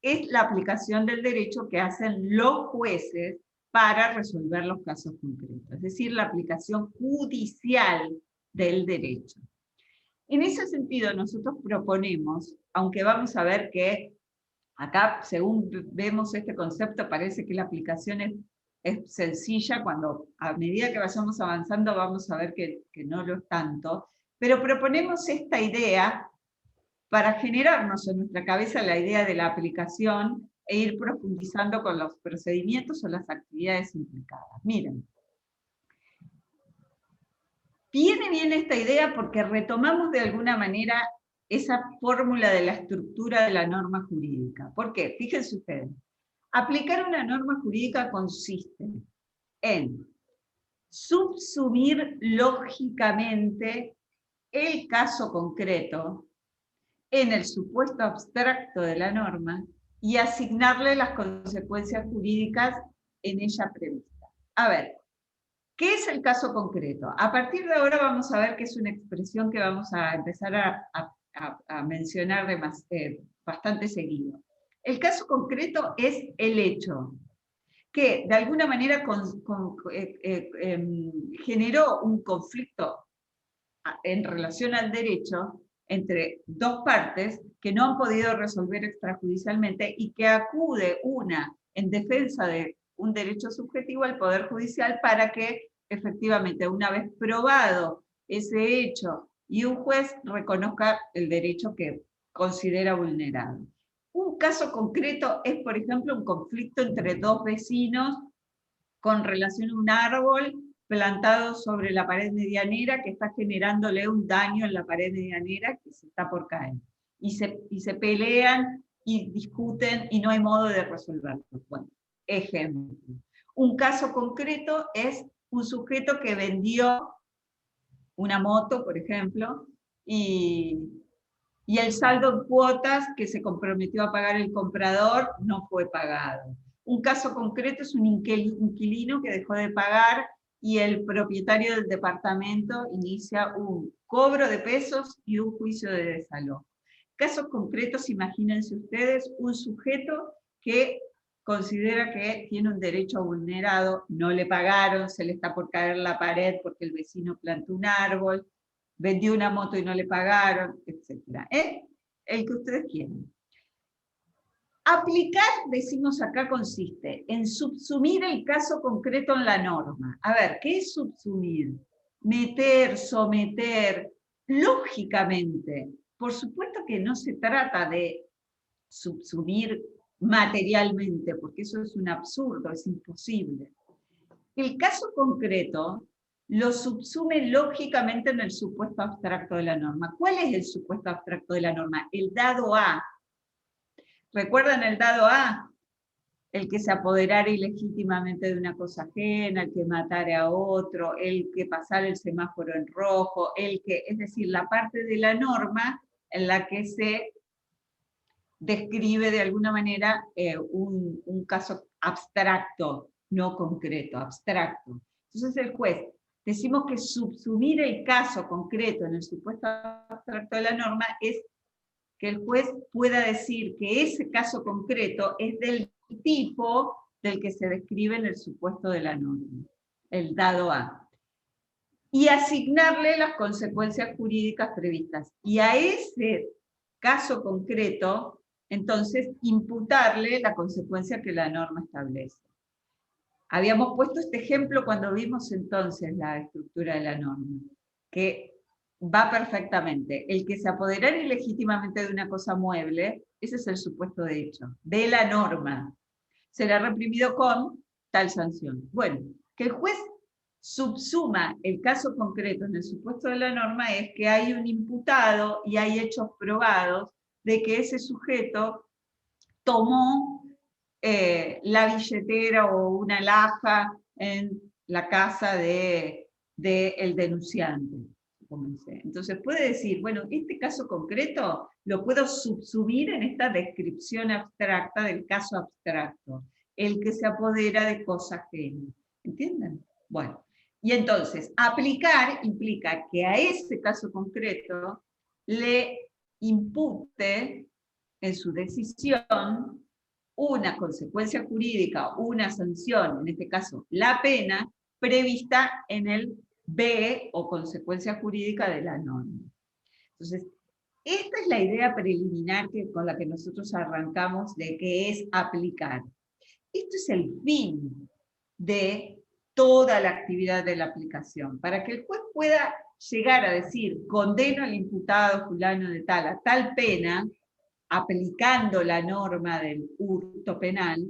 es la aplicación del derecho que hacen los jueces para resolver los casos concretos, es decir, la aplicación judicial del derecho. En ese sentido, nosotros proponemos, aunque vamos a ver que acá, según vemos este concepto, parece que la aplicación es sencilla, cuando a medida que vayamos avanzando vamos a ver que no lo es tanto, pero proponemos esta idea para generarnos en nuestra cabeza la idea de la aplicación e ir profundizando con los procedimientos o las actividades implicadas. Miren, viene bien esta idea porque retomamos de alguna manera esa fórmula de la estructura de la norma jurídica. ¿Por qué? Fíjense ustedes. Aplicar una norma jurídica consiste en subsumir lógicamente el caso concreto en el supuesto abstracto de la norma y asignarle las consecuencias jurídicas en ella prevista. A ver, ¿qué es el caso concreto? A partir de ahora vamos a ver que es una expresión que vamos a empezar a mencionar bastante seguido. El caso concreto es el hecho que de alguna manera generó un conflicto en relación al derecho entre dos partes que no han podido resolver extrajudicialmente y que acude una en defensa de un derecho subjetivo al Poder Judicial para que efectivamente, una vez probado ese hecho y un juez reconozca el derecho que considera vulnerado. Un caso concreto es, por ejemplo, un conflicto entre dos vecinos con relación a un árbol plantado sobre la pared medianera que está generándole un daño en la pared medianera que se está por caer. Y se pelean y discuten y no hay modo de resolverlo. Bueno, ejemplo. Un caso concreto es un sujeto que vendió una moto, por ejemplo, y el saldo en cuotas que se comprometió a pagar el comprador no fue pagado. Un caso concreto es un inquilino que dejó de pagar y el propietario del departamento inicia un cobro de pesos y un juicio de desalojo. Casos concretos, imagínense ustedes, un sujeto que considera que tiene un derecho vulnerado, no le pagaron, se le está por caer la pared porque el vecino plantó un árbol, vendió una moto y no le pagaron, etc. El que ustedes quieren. Aplicar, decimos acá, consiste en subsumir el caso concreto en la norma. A ver, ¿qué es subsumir? Meter, someter, lógicamente. Por supuesto que no se trata de subsumir materialmente, porque eso es un absurdo, es imposible. El caso concreto lo subsume lógicamente en el supuesto abstracto de la norma. ¿Cuál es el supuesto abstracto de la norma? El dado A. ¿Recuerdan el dado A? El que se apoderara ilegítimamente de una cosa ajena, el que matara a otro, el que pasara el semáforo en rojo, es decir, la parte de la norma en la que se describe de alguna manera un caso abstracto, no concreto, abstracto. Entonces el juez, decimos que subsumir el caso concreto en el supuesto abstracto de la norma es que el juez pueda decir que ese caso concreto es del tipo del que se describe en el supuesto de la norma, el dado A, y asignarle las consecuencias jurídicas previstas. Y a ese caso concreto, entonces, imputarle la consecuencia que la norma establece. Habíamos puesto este ejemplo cuando vimos entonces la estructura de la norma, que va perfectamente. El que se apoderara ilegítimamente de una cosa mueble, ese es el supuesto de hecho, de la norma. Será reprimido con tal sanción. Bueno, que el juez subsuma el caso concreto en el supuesto de la norma es que hay un imputado y hay hechos probados de que ese sujeto tomó la billetera o una alhaja en la casa del denunciante. Entonces puede decir, bueno, este caso concreto lo puedo subsumir en esta descripción abstracta del caso abstracto, el que se apodera de cosa ajena. ¿Entienden? Bueno, Y entonces, aplicar implica que a ese caso concreto le impute en su decisión una consecuencia jurídica, una sanción, en este caso la pena, prevista en el B o consecuencia jurídica de la norma. Entonces, esta es la idea preliminar con la que nosotros arrancamos de qué es aplicar. Esto es el fin de toda la actividad de la aplicación, para que el juez pueda llegar a decir, condeno al imputado fulano de tal a tal pena, aplicando la norma del hurto penal,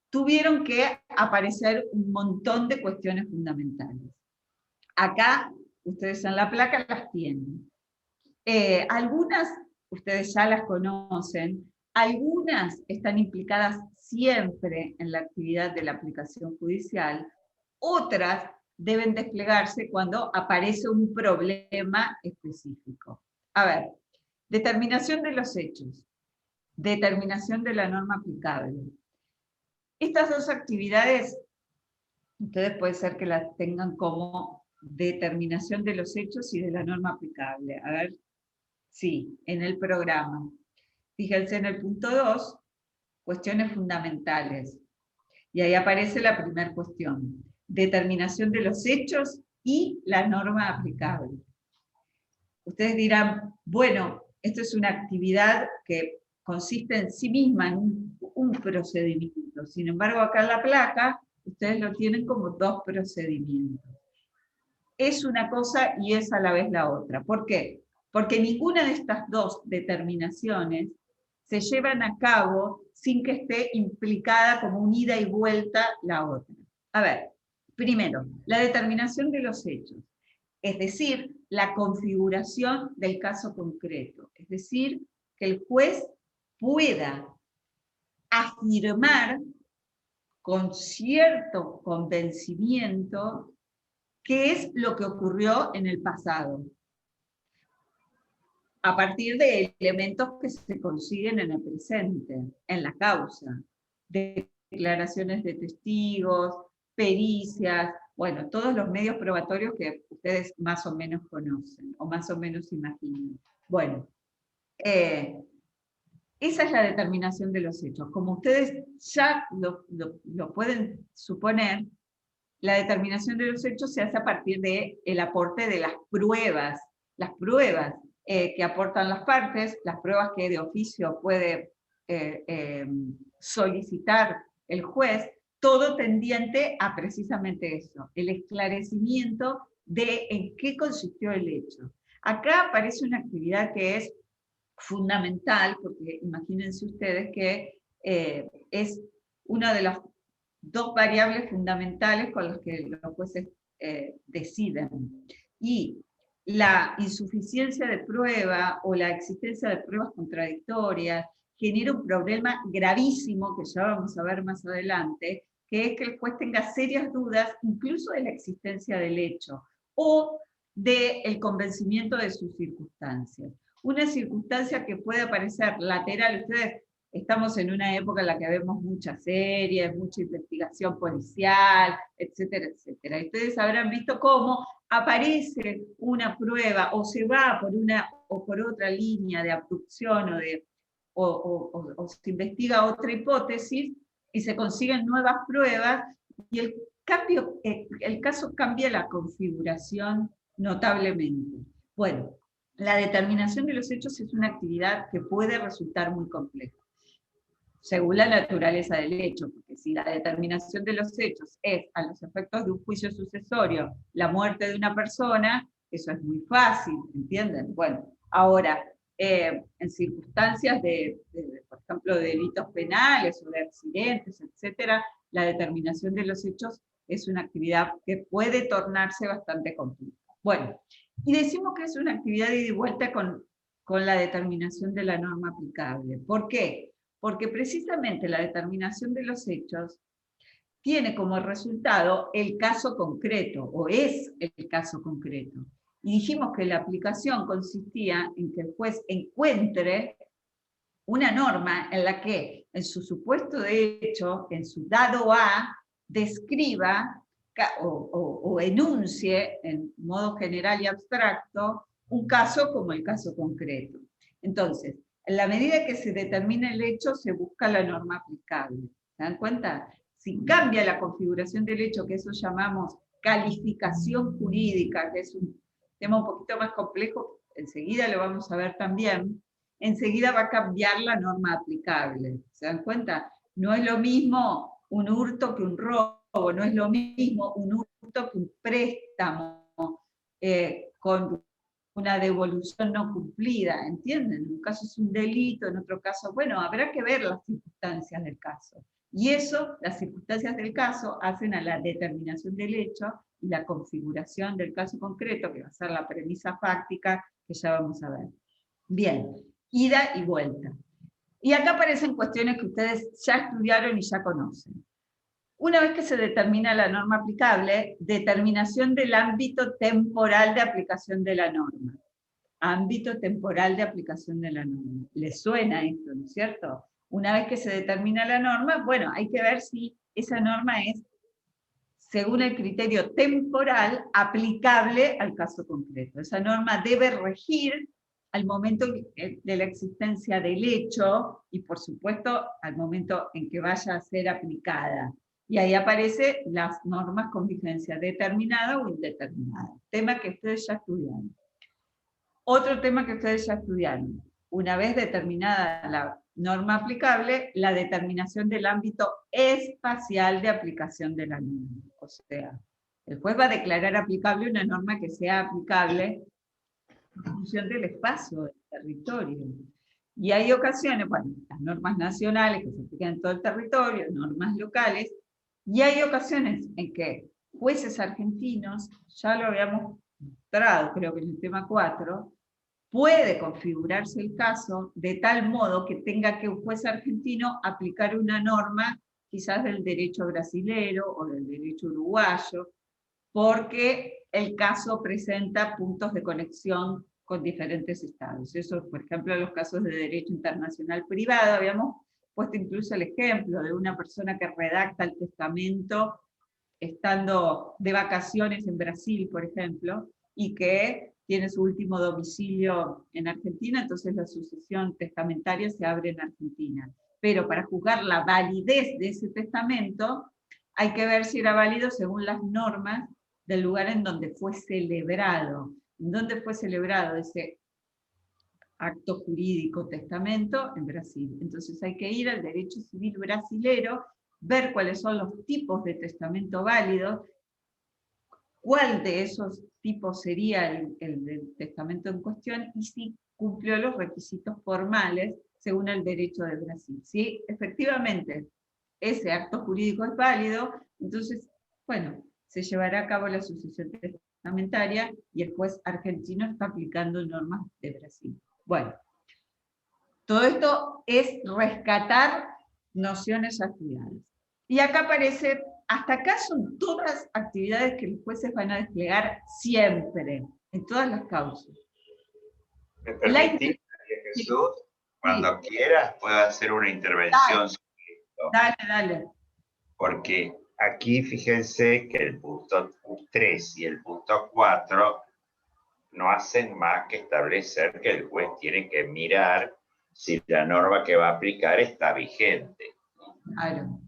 tuvieron que aparecer un montón de cuestiones fundamentales. Acá, ustedes en la placa las tienen. Algunas ustedes ya las conocen, algunas están implicadas siempre en la actividad de la aplicación judicial, otras deben desplegarse cuando aparece un problema específico. A ver, determinación de los hechos, determinación de la norma aplicable. Estas dos actividades, ustedes puede ser que las tengan como determinación de los hechos y de la norma aplicable. A ver, sí, en el programa. Fíjense en el punto 2, cuestiones fundamentales. Y ahí aparece la primera cuestión, determinación de los hechos y la norma aplicable. Ustedes dirán, bueno, esto es una actividad que consiste en sí misma en un procedimiento. Sin embargo, acá en la placa, ustedes lo tienen como dos procedimientos. Es una cosa y es a la vez la otra. ¿Por qué? Porque ninguna de estas dos determinaciones se llevan a cabo sin que esté implicada como un ida y vuelta la otra. A ver, primero, la determinación de los hechos, es decir, la configuración del caso concreto, es decir, que el juez pueda afirmar con cierto convencimiento qué es lo que ocurrió en el pasado, a partir de elementos que se consiguen en el presente, en la causa, declaraciones de testigos, pericias, bueno, todos los medios probatorios que ustedes más o menos conocen, o más o menos imaginan. Bueno, esa es la determinación de los hechos. Como ustedes ya lo pueden suponer, la determinación de los hechos se hace a partir del aporte de las pruebas que aportan las partes, las pruebas que de oficio puede solicitar el juez, todo tendiente a precisamente eso, el esclarecimiento de en qué consistió el hecho. Acá aparece una actividad que es fundamental, porque imagínense ustedes que es una de las dos variables fundamentales con las que los jueces deciden. Y la insuficiencia de prueba o la existencia de pruebas contradictorias genera un problema gravísimo, que ya vamos a ver más adelante, que es que el juez tenga serias dudas incluso de la existencia del hecho o del convencimiento de sus circunstancias. Una circunstancia que puede parecer lateral, ustedes estamos en una época en la que vemos muchas series, mucha investigación policial, etcétera, etcétera. Ustedes habrán visto cómo aparece una prueba o se va por una o por otra línea de abducción o se investiga otra hipótesis y se consiguen nuevas pruebas y el caso cambia la configuración notablemente. Bueno, la determinación de los hechos es una actividad que puede resultar muy compleja, según la naturaleza del hecho, porque si la determinación de los hechos es, a los efectos de un juicio sucesorio, la muerte de una persona, eso es muy fácil, ¿entienden? Bueno, ahora, en circunstancias por ejemplo, de delitos penales o de accidentes, etcétera, la determinación de los hechos es una actividad que puede tornarse bastante compleja. Bueno, y decimos que es una actividad de ida y vuelta con la determinación de la norma aplicable. ¿Por qué? Porque precisamente la determinación de los hechos tiene como resultado el caso concreto, o es el caso concreto. Y dijimos que la aplicación consistía en que el juez encuentre una norma en la que, en su supuesto de hecho, en su dado A, describa o enuncie en modo general y abstracto un caso como el caso concreto. Entonces, en la medida que se determina el hecho, se busca la norma aplicable. ¿Se dan cuenta? Si cambia la configuración del hecho, que eso llamamos calificación jurídica, que es un tema un poquito más complejo, enseguida lo vamos a ver también, enseguida va a cambiar la norma aplicable. ¿Se dan cuenta? No es lo mismo un hurto que un robo, no es lo mismo un hurto que un préstamo con una devolución no cumplida, ¿entienden? En un caso es un delito, en otro caso, bueno, habrá que ver las circunstancias del caso. Y eso, las circunstancias del caso, hacen a la determinación del hecho y la configuración del caso concreto, que va a ser la premisa fáctica que ya vamos a ver. Bien, ida y vuelta. Y acá aparecen cuestiones que ustedes ya estudiaron y ya conocen. Una vez que se determina la norma aplicable, determinación del ámbito temporal de aplicación de la norma. Ámbito temporal de aplicación de la norma. ¿Les suena esto, no es cierto? Una vez que se determina la norma, bueno, hay que ver si esa norma es, según el criterio temporal, aplicable al caso concreto. Esa norma debe regir al momento de la existencia del hecho y, por supuesto, al momento en que vaya a ser aplicada. Y ahí aparecen las normas con vigencia determinada o indeterminada. Tema que ustedes ya estudiaron. Otro tema que ustedes ya estudiaron. Una vez determinada la norma aplicable, la determinación del ámbito espacial de aplicación de la norma. O sea, el juez va a declarar aplicable una norma que sea aplicable en función del espacio, del territorio. Y hay ocasiones, bueno, las normas nacionales que se aplican en todo el territorio, normas locales, y hay ocasiones en que jueces argentinos, ya lo habíamos mostrado, creo que en el tema 4, puede configurarse el caso de tal modo que tenga que un juez argentino aplicar una norma quizás del derecho brasilero o del derecho uruguayo, porque el caso presenta puntos de conexión con diferentes estados. Eso, por ejemplo, en los casos de derecho internacional privado, habíamos puesto incluso el ejemplo de una persona que redacta el testamento estando de vacaciones en Brasil, por ejemplo, y que tiene su último domicilio en Argentina, entonces la sucesión testamentaria se abre en Argentina. Pero para juzgar la validez de ese testamento, hay que ver si era válido según las normas del lugar en donde fue celebrado. ¿En dónde fue celebrado ese acto jurídico, testamento? En Brasil. Entonces hay que ir al derecho civil brasilero, ver cuáles son los tipos de testamento válidos, cuál de esos tipos sería el del testamento en cuestión y si cumplió los requisitos formales según el derecho de Brasil. Si efectivamente ese acto jurídico es válido, entonces, bueno, se llevará a cabo la sucesión testamentaria y el juez argentino está aplicando normas de Brasil. Bueno, todo esto es rescatar nociones estudiadas. Y acá aparece, hasta acá son todas actividades que los jueces van a desplegar siempre, en todas las causas. ¿Me permitís, Jesús? Cuando quieras puedo hacer una intervención sobre esto. Dale. Porque aquí fíjense que el punto 3 y el punto 4 no hacen más que establecer que el juez tiene que mirar si la norma que va a aplicar está vigente. Claro.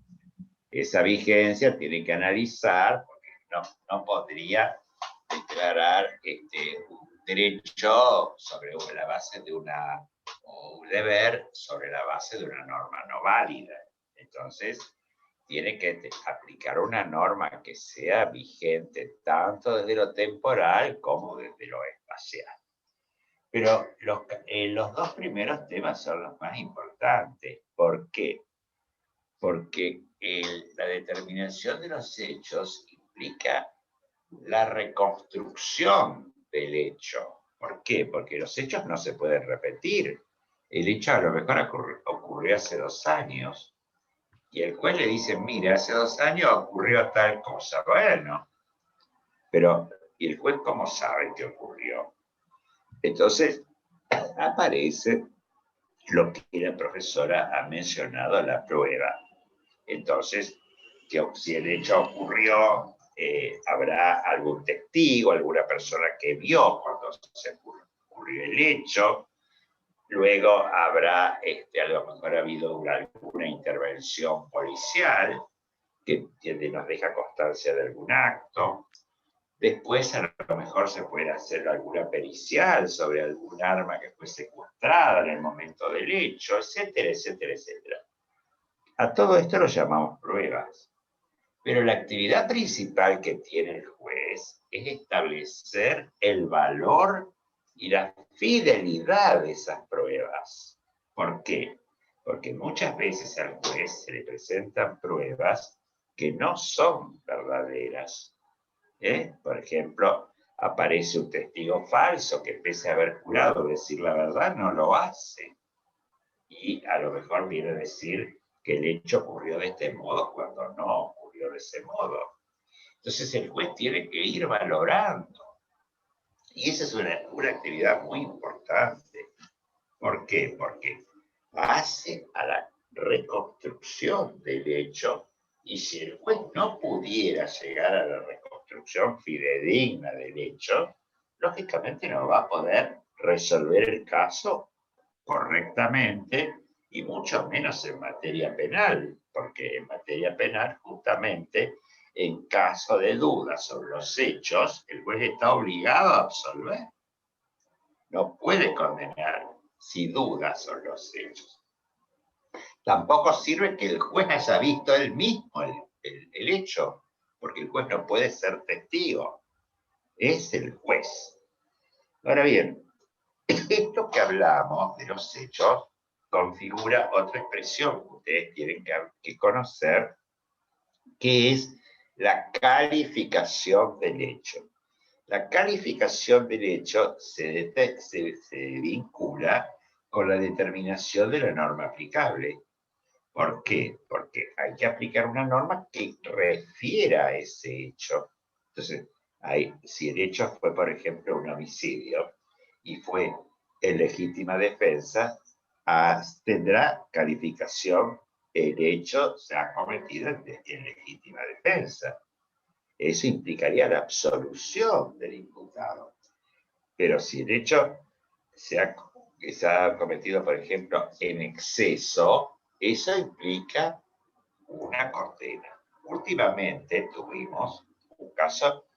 Esa vigencia tiene que analizar, porque no podría declarar un derecho sobre la base de o un deber sobre la base de una norma no válida. Entonces, tiene que aplicar una norma que sea vigente tanto desde lo temporal como desde lo espacial. Pero los dos primeros temas son los más importantes. ¿Por qué? Porque la determinación de los hechos implica la reconstrucción del hecho. ¿Por qué? Porque los hechos no se pueden repetir. El hecho a lo mejor ocurrió hace 2 años. Y el juez le dice, mira, hace 2 años ocurrió tal cosa. Bueno, pero ¿y el juez cómo sabe qué ocurrió? Entonces aparece lo que la profesora ha mencionado, la prueba. Entonces, si el hecho ocurrió habrá algún testigo, alguna persona que vio cuando se ocurrió el hecho. Luego habrá, a lo mejor ha habido alguna intervención policial que nos deja constancia de algún acto. Después a lo mejor se puede hacer alguna pericial sobre algún arma que fue secuestrada en el momento del hecho, etcétera, etcétera, etcétera. A todo esto lo llamamos pruebas. Pero la actividad principal que tiene el juez es establecer el valor y la fidelidad de esas pruebas. ¿Por qué? Porque muchas veces al juez se le presentan pruebas que no son verdaderas. Por ejemplo, aparece un testigo falso que pese a haber jurado decir la verdad, no lo hace. Y a lo mejor viene a decir que el hecho ocurrió de este modo cuando no ocurrió de ese modo. Entonces el juez tiene que ir valorando. Y esa es una actividad muy importante. ¿Por qué? Porque hace a la reconstrucción del hecho. Y si el juez no pudiera llegar a la reconstrucción fidedigna del hecho, lógicamente no va a poder resolver el caso correctamente y mucho menos en materia penal, porque en materia penal justamente en caso de dudas sobre los hechos, el juez está obligado a absolver. No puede condenar si duda sobre los hechos. Tampoco sirve que el juez haya visto él mismo el hecho, porque el juez no puede ser testigo. Es el juez. Ahora bien, esto que hablamos de los hechos configura otra expresión que ustedes tienen que conocer, que es la calificación del hecho. La calificación del hecho se vincula con la determinación de la norma aplicable. ¿Por qué? Porque hay que aplicar una norma que refiera a ese hecho. Entonces, si el hecho fue, por ejemplo, un homicidio y fue en legítima defensa, tendrá calificación el hecho se ha cometido en legítima defensa. Eso implicaría la absolución del imputado. Pero si el hecho se ha cometido, por ejemplo, en exceso, eso implica una condena. Últimamente tuvimos un caso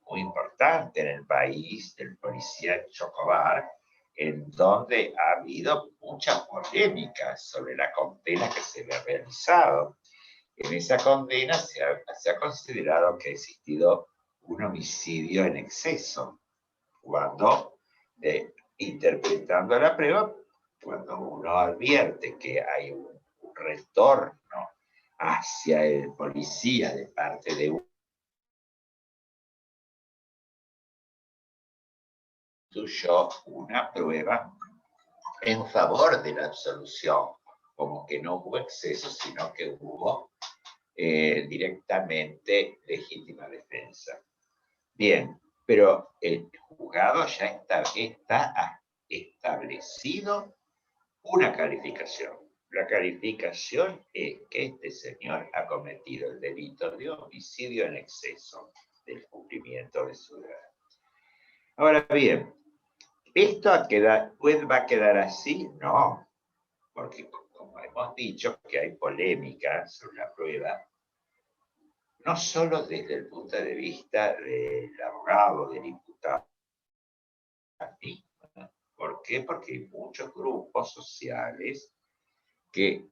muy importante en el país del policía Chocobar, en donde ha habido mucha polémica sobre la condena que se le ha realizado. En esa condena se ha considerado que ha existido un homicidio en exceso, cuando, interpretando la prueba, cuando uno advierte que hay un retorno hacia el policía de parte de uno, constituyó una prueba en favor de la absolución, como que no hubo exceso, sino que hubo directamente legítima defensa. Bien, pero el juzgado ya está establecido una calificación. La calificación es que este señor ha cometido el delito de homicidio en exceso del cumplimiento de su deber. Ahora bien, ¿esto va a quedar así? No, porque como hemos dicho que hay polémica sobre la prueba, no solo desde el punto de vista del abogado, del imputado. ¿Por qué? Porque hay muchos grupos sociales que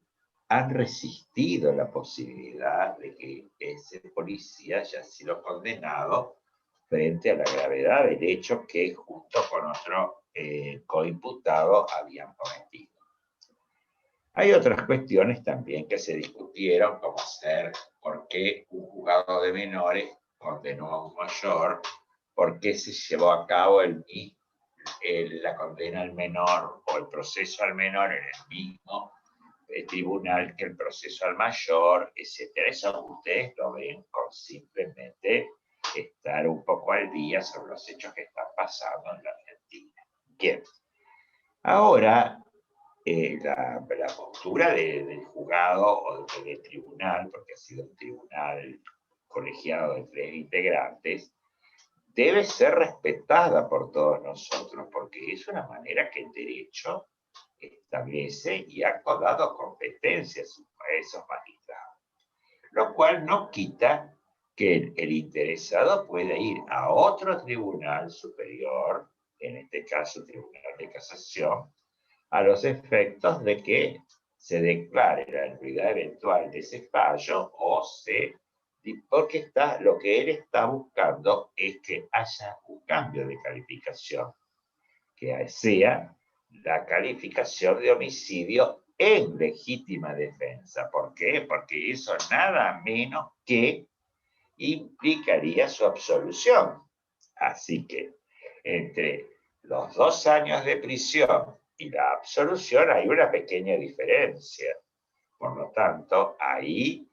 han resistido la posibilidad de que ese policía haya sido condenado frente a la gravedad del hecho que junto con otro coimputado habían cometido. Hay otras cuestiones también que se discutieron, como ser por qué un juzgado de menores condenó a un mayor, por qué se llevó a cabo la condena al menor o el proceso al menor en el mismo tribunal que el proceso al mayor, etc. Eso ustedes lo ven con simplemente estar un poco al día sobre los hechos que están pasando en la Argentina. Bien. Ahora, la postura del juzgado o del tribunal, porque ha sido un tribunal colegiado de 3 integrantes, debe ser respetada por todos nosotros, porque es una manera que el derecho establece y ha dado competencias a esos magistrados. Lo cual no quita que el interesado pueda ir a otro tribunal superior, en este caso Tribunal de Casación, a los efectos de que se declare la nulidad eventual de ese fallo porque lo que él está buscando es que haya un cambio de calificación, que sea la calificación de homicidio en legítima defensa. ¿Por qué? Porque eso nada menos que implicaría su absolución. Así que entre los 2 años de prisión y la absolución hay una pequeña diferencia. Por lo tanto, ahí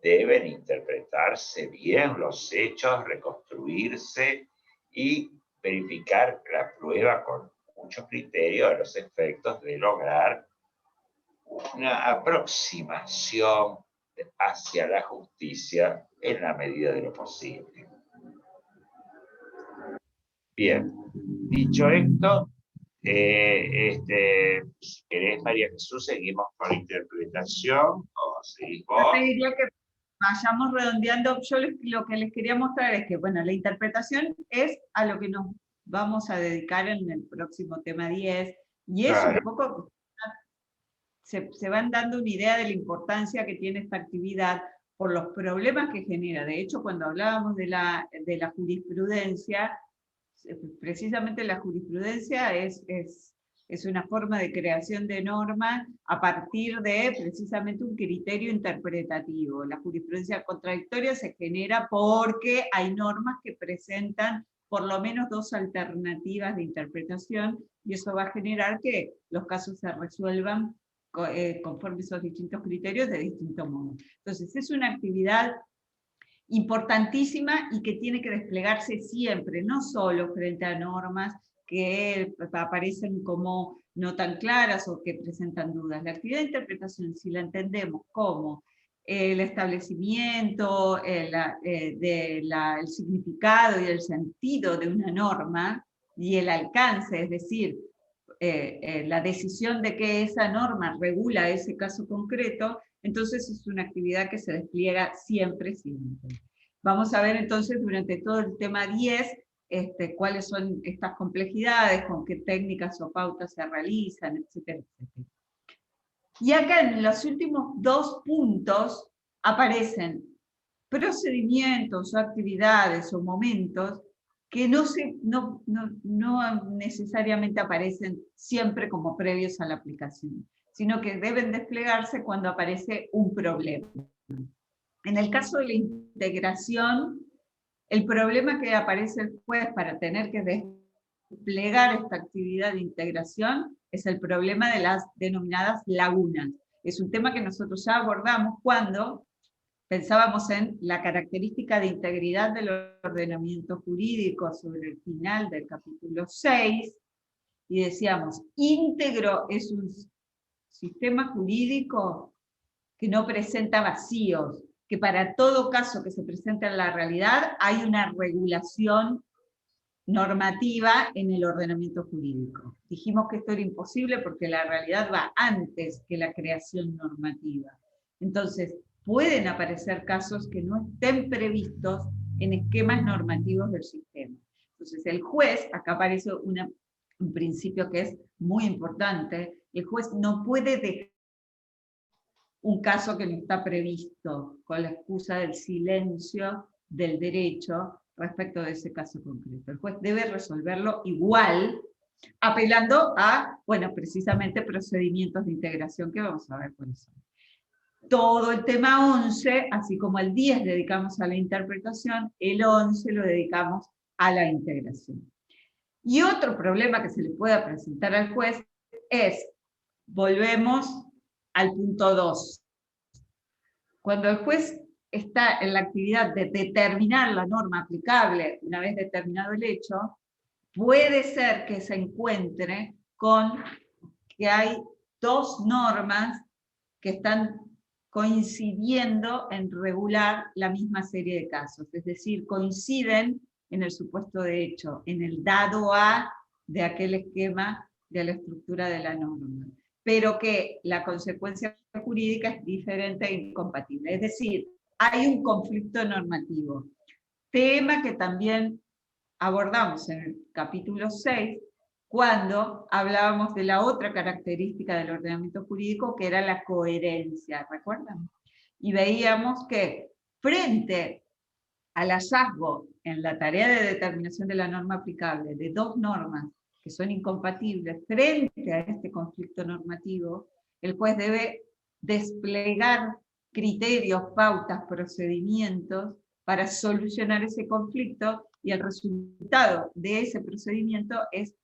deben interpretarse bien los hechos, reconstruirse y verificar la prueba con mucho criterio a los efectos de lograr una aproximación hacia la justicia en la medida de lo posible. Bien, dicho esto, si querés, María Jesús, seguimos con la interpretación, o seguís vos. Yo te diría que vayamos redondeando. Yo lo que les quería mostrar es que, bueno, la interpretación es a lo que nos vamos a dedicar en el próximo tema 10, y es un poco, se van dando una idea de la importancia que tiene esta actividad por los problemas que genera. De hecho, cuando hablábamos de la jurisprudencia, precisamente la jurisprudencia es una forma de creación de normas a partir de precisamente un criterio interpretativo. La jurisprudencia contradictoria se genera porque hay normas que presentan por lo menos 2 alternativas de interpretación, y eso va a generar que los casos se resuelvan conforme esos distintos criterios de distinto modo. Entonces, es una actividad importantísima y que tiene que desplegarse siempre, no solo frente a normas que aparecen como no tan claras o que presentan dudas. La actividad de interpretación, si la entendemos como el establecimiento del significado y el sentido de una norma y el alcance, es decir, la decisión de que esa norma regula ese caso concreto, entonces es una actividad que se despliega siempre, siempre. Vamos a ver entonces durante todo el tema 10 cuáles son estas complejidades, con qué técnicas o pautas se realizan, etcétera, etcétera. Y acá en los últimos 2 puntos aparecen procedimientos o actividades o momentos que no necesariamente aparecen siempre como previos a la aplicación, sino que deben desplegarse cuando aparece un problema. En el caso de la integración, el problema que aparece el juez para tener que desplegar esta actividad de integración es el problema de las denominadas lagunas. Es un tema que nosotros ya abordamos cuando pensábamos en la característica de integridad del ordenamiento jurídico sobre el final del capítulo 6, y decíamos, íntegro es un sistema jurídico que no presenta vacíos, que para todo caso que se presenta en la realidad hay una regulación normativa en el ordenamiento jurídico. Dijimos que esto era imposible porque la realidad va antes que la creación normativa. Entonces, pueden aparecer casos que no estén previstos en esquemas normativos del sistema. Entonces, el juez, acá aparece un principio que es muy importante, el juez no puede dejar un caso que no está previsto, con la excusa del silencio del derecho respecto de ese caso concreto. El juez debe resolverlo igual, apelando a, bueno, precisamente procedimientos de integración que vamos a ver cuáles son. Todo el tema 11, así como el 10 dedicamos a la interpretación, el 11 lo dedicamos a la integración. Y otro problema que se le pueda presentar al juez es, volvemos al punto 2. Cuando el juez está en la actividad de determinar la norma aplicable una vez determinado el hecho, puede ser que se encuentre con que hay 2 normas que están coincidiendo en regular la misma serie de casos, es decir, coinciden en el supuesto de hecho, en el dado A de aquel esquema de la estructura de la norma, pero que la consecuencia jurídica es diferente e incompatible. Es decir, hay un conflicto normativo. Tema que también abordamos en el capítulo 6, cuando hablábamos de la otra característica del ordenamiento jurídico, que era la coherencia, ¿recuerdan? Y veíamos que frente al hallazgo en la tarea de determinación de la norma aplicable de dos normas que son incompatibles, frente a este conflicto normativo, el juez debe desplegar criterios, pautas, procedimientos para solucionar ese conflicto, y el resultado de ese procedimiento es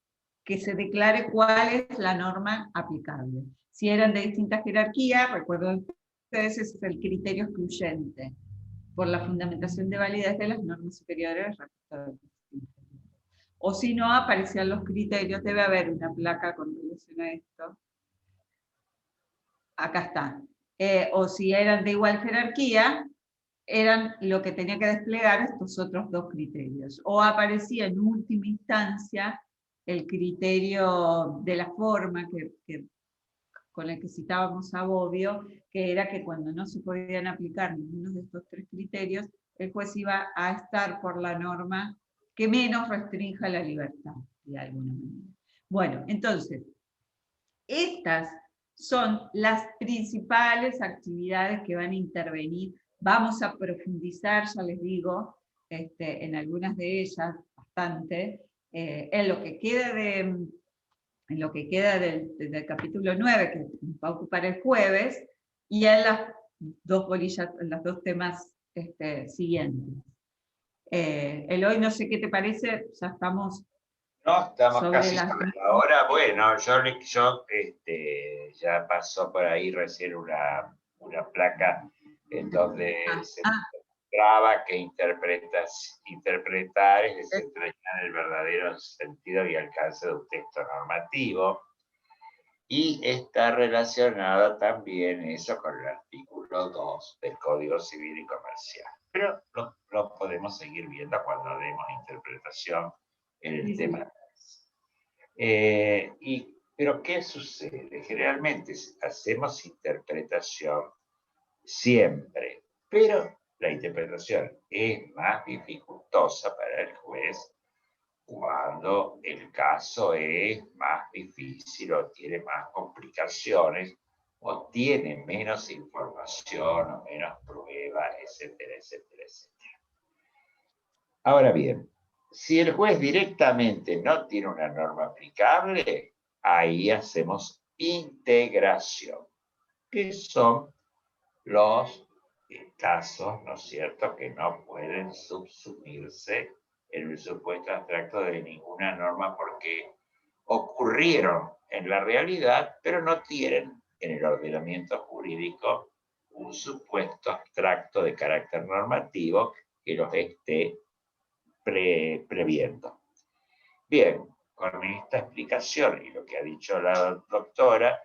que se declare cuál es la norma aplicable. Si eran de distintas jerarquías, recuerden ustedes, ese es el criterio excluyente, por la fundamentación de validez de las normas superiores respecto de las inferiores. O si no aparecían los criterios, debe haber una placa con relación a esto. Acá está. O si eran de igual jerarquía, eran lo que tenía que desplegar estos otros dos criterios. O aparecía en última instancia el criterio de la forma con el que citábamos a Bobbio, que era que cuando no se podían aplicar ninguno de estos tres criterios, el juez iba a estar por la norma que menos restrinja la libertad, de alguna manera. Bueno, entonces, estas son las principales actividades que van a intervenir. Vamos a profundizar, ya les digo, en algunas de ellas, bastante, en lo que queda del capítulo 9, que va a ocupar el jueves, y en las dos bolillas, en los dos temas siguientes. Eloy, no sé qué te parece, ya estamos... No, estamos casi sobre la hora. Bueno, ya pasó por ahí recién una placa en donde se mostraba que interpretar es desentrañar el verdadero sentido y alcance de un texto normativo. Y está relacionado también eso con el artículo 2 del Código Civil y Comercial. Pero lo podemos seguir viendo cuando demos interpretación en el tema. Pero ¿qué sucede? Generalmente hacemos interpretación siempre, pero la interpretación es más dificultosa para el juez cuando el caso es más difícil o tiene más complicaciones o tiene menos información o menos pruebas, etcétera, etcétera, etcétera. Ahora bien, si el juez directamente no tiene una norma aplicable, ahí hacemos integración, que son los casos, ¿no es cierto?, que no pueden subsumirse en el supuesto abstracto de ninguna norma porque ocurrieron en la realidad, pero no tienen en el ordenamiento jurídico un supuesto abstracto de carácter normativo que los esté previendo. Bien, con esta explicación y lo que ha dicho la doctora,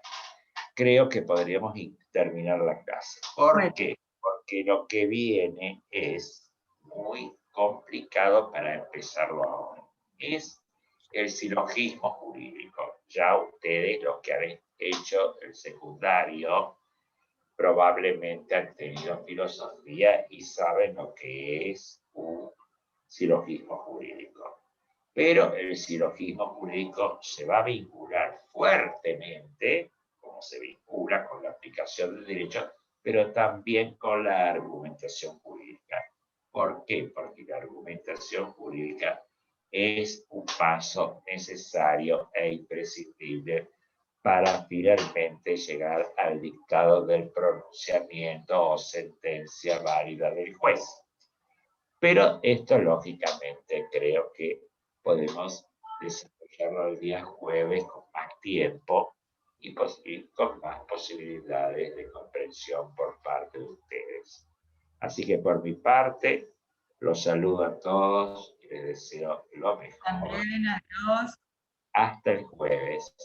creo que podríamos terminar la clase. ¿Por qué? Porque lo que viene es muy complicado para empezarlo ahora. Es el silogismo jurídico. Ya ustedes, los que han hecho el secundario, probablemente han tenido filosofía y saben lo que es un silogismo jurídico. Pero el silogismo jurídico se va a vincular fuertemente, como se vincula con la aplicación del derecho, pero también con la argumentación jurídica. ¿Por qué? Porque la argumentación jurídica es un paso necesario e imprescindible para finalmente llegar al dictado del pronunciamiento o sentencia válida del juez. Pero esto, lógicamente, creo que podemos desarrollarlo el día jueves con más tiempo y con más posibilidades de comprensión por parte de ustedes. Así que por mi parte, los saludo a todos y les deseo lo mejor. También, adiós. Hasta el jueves.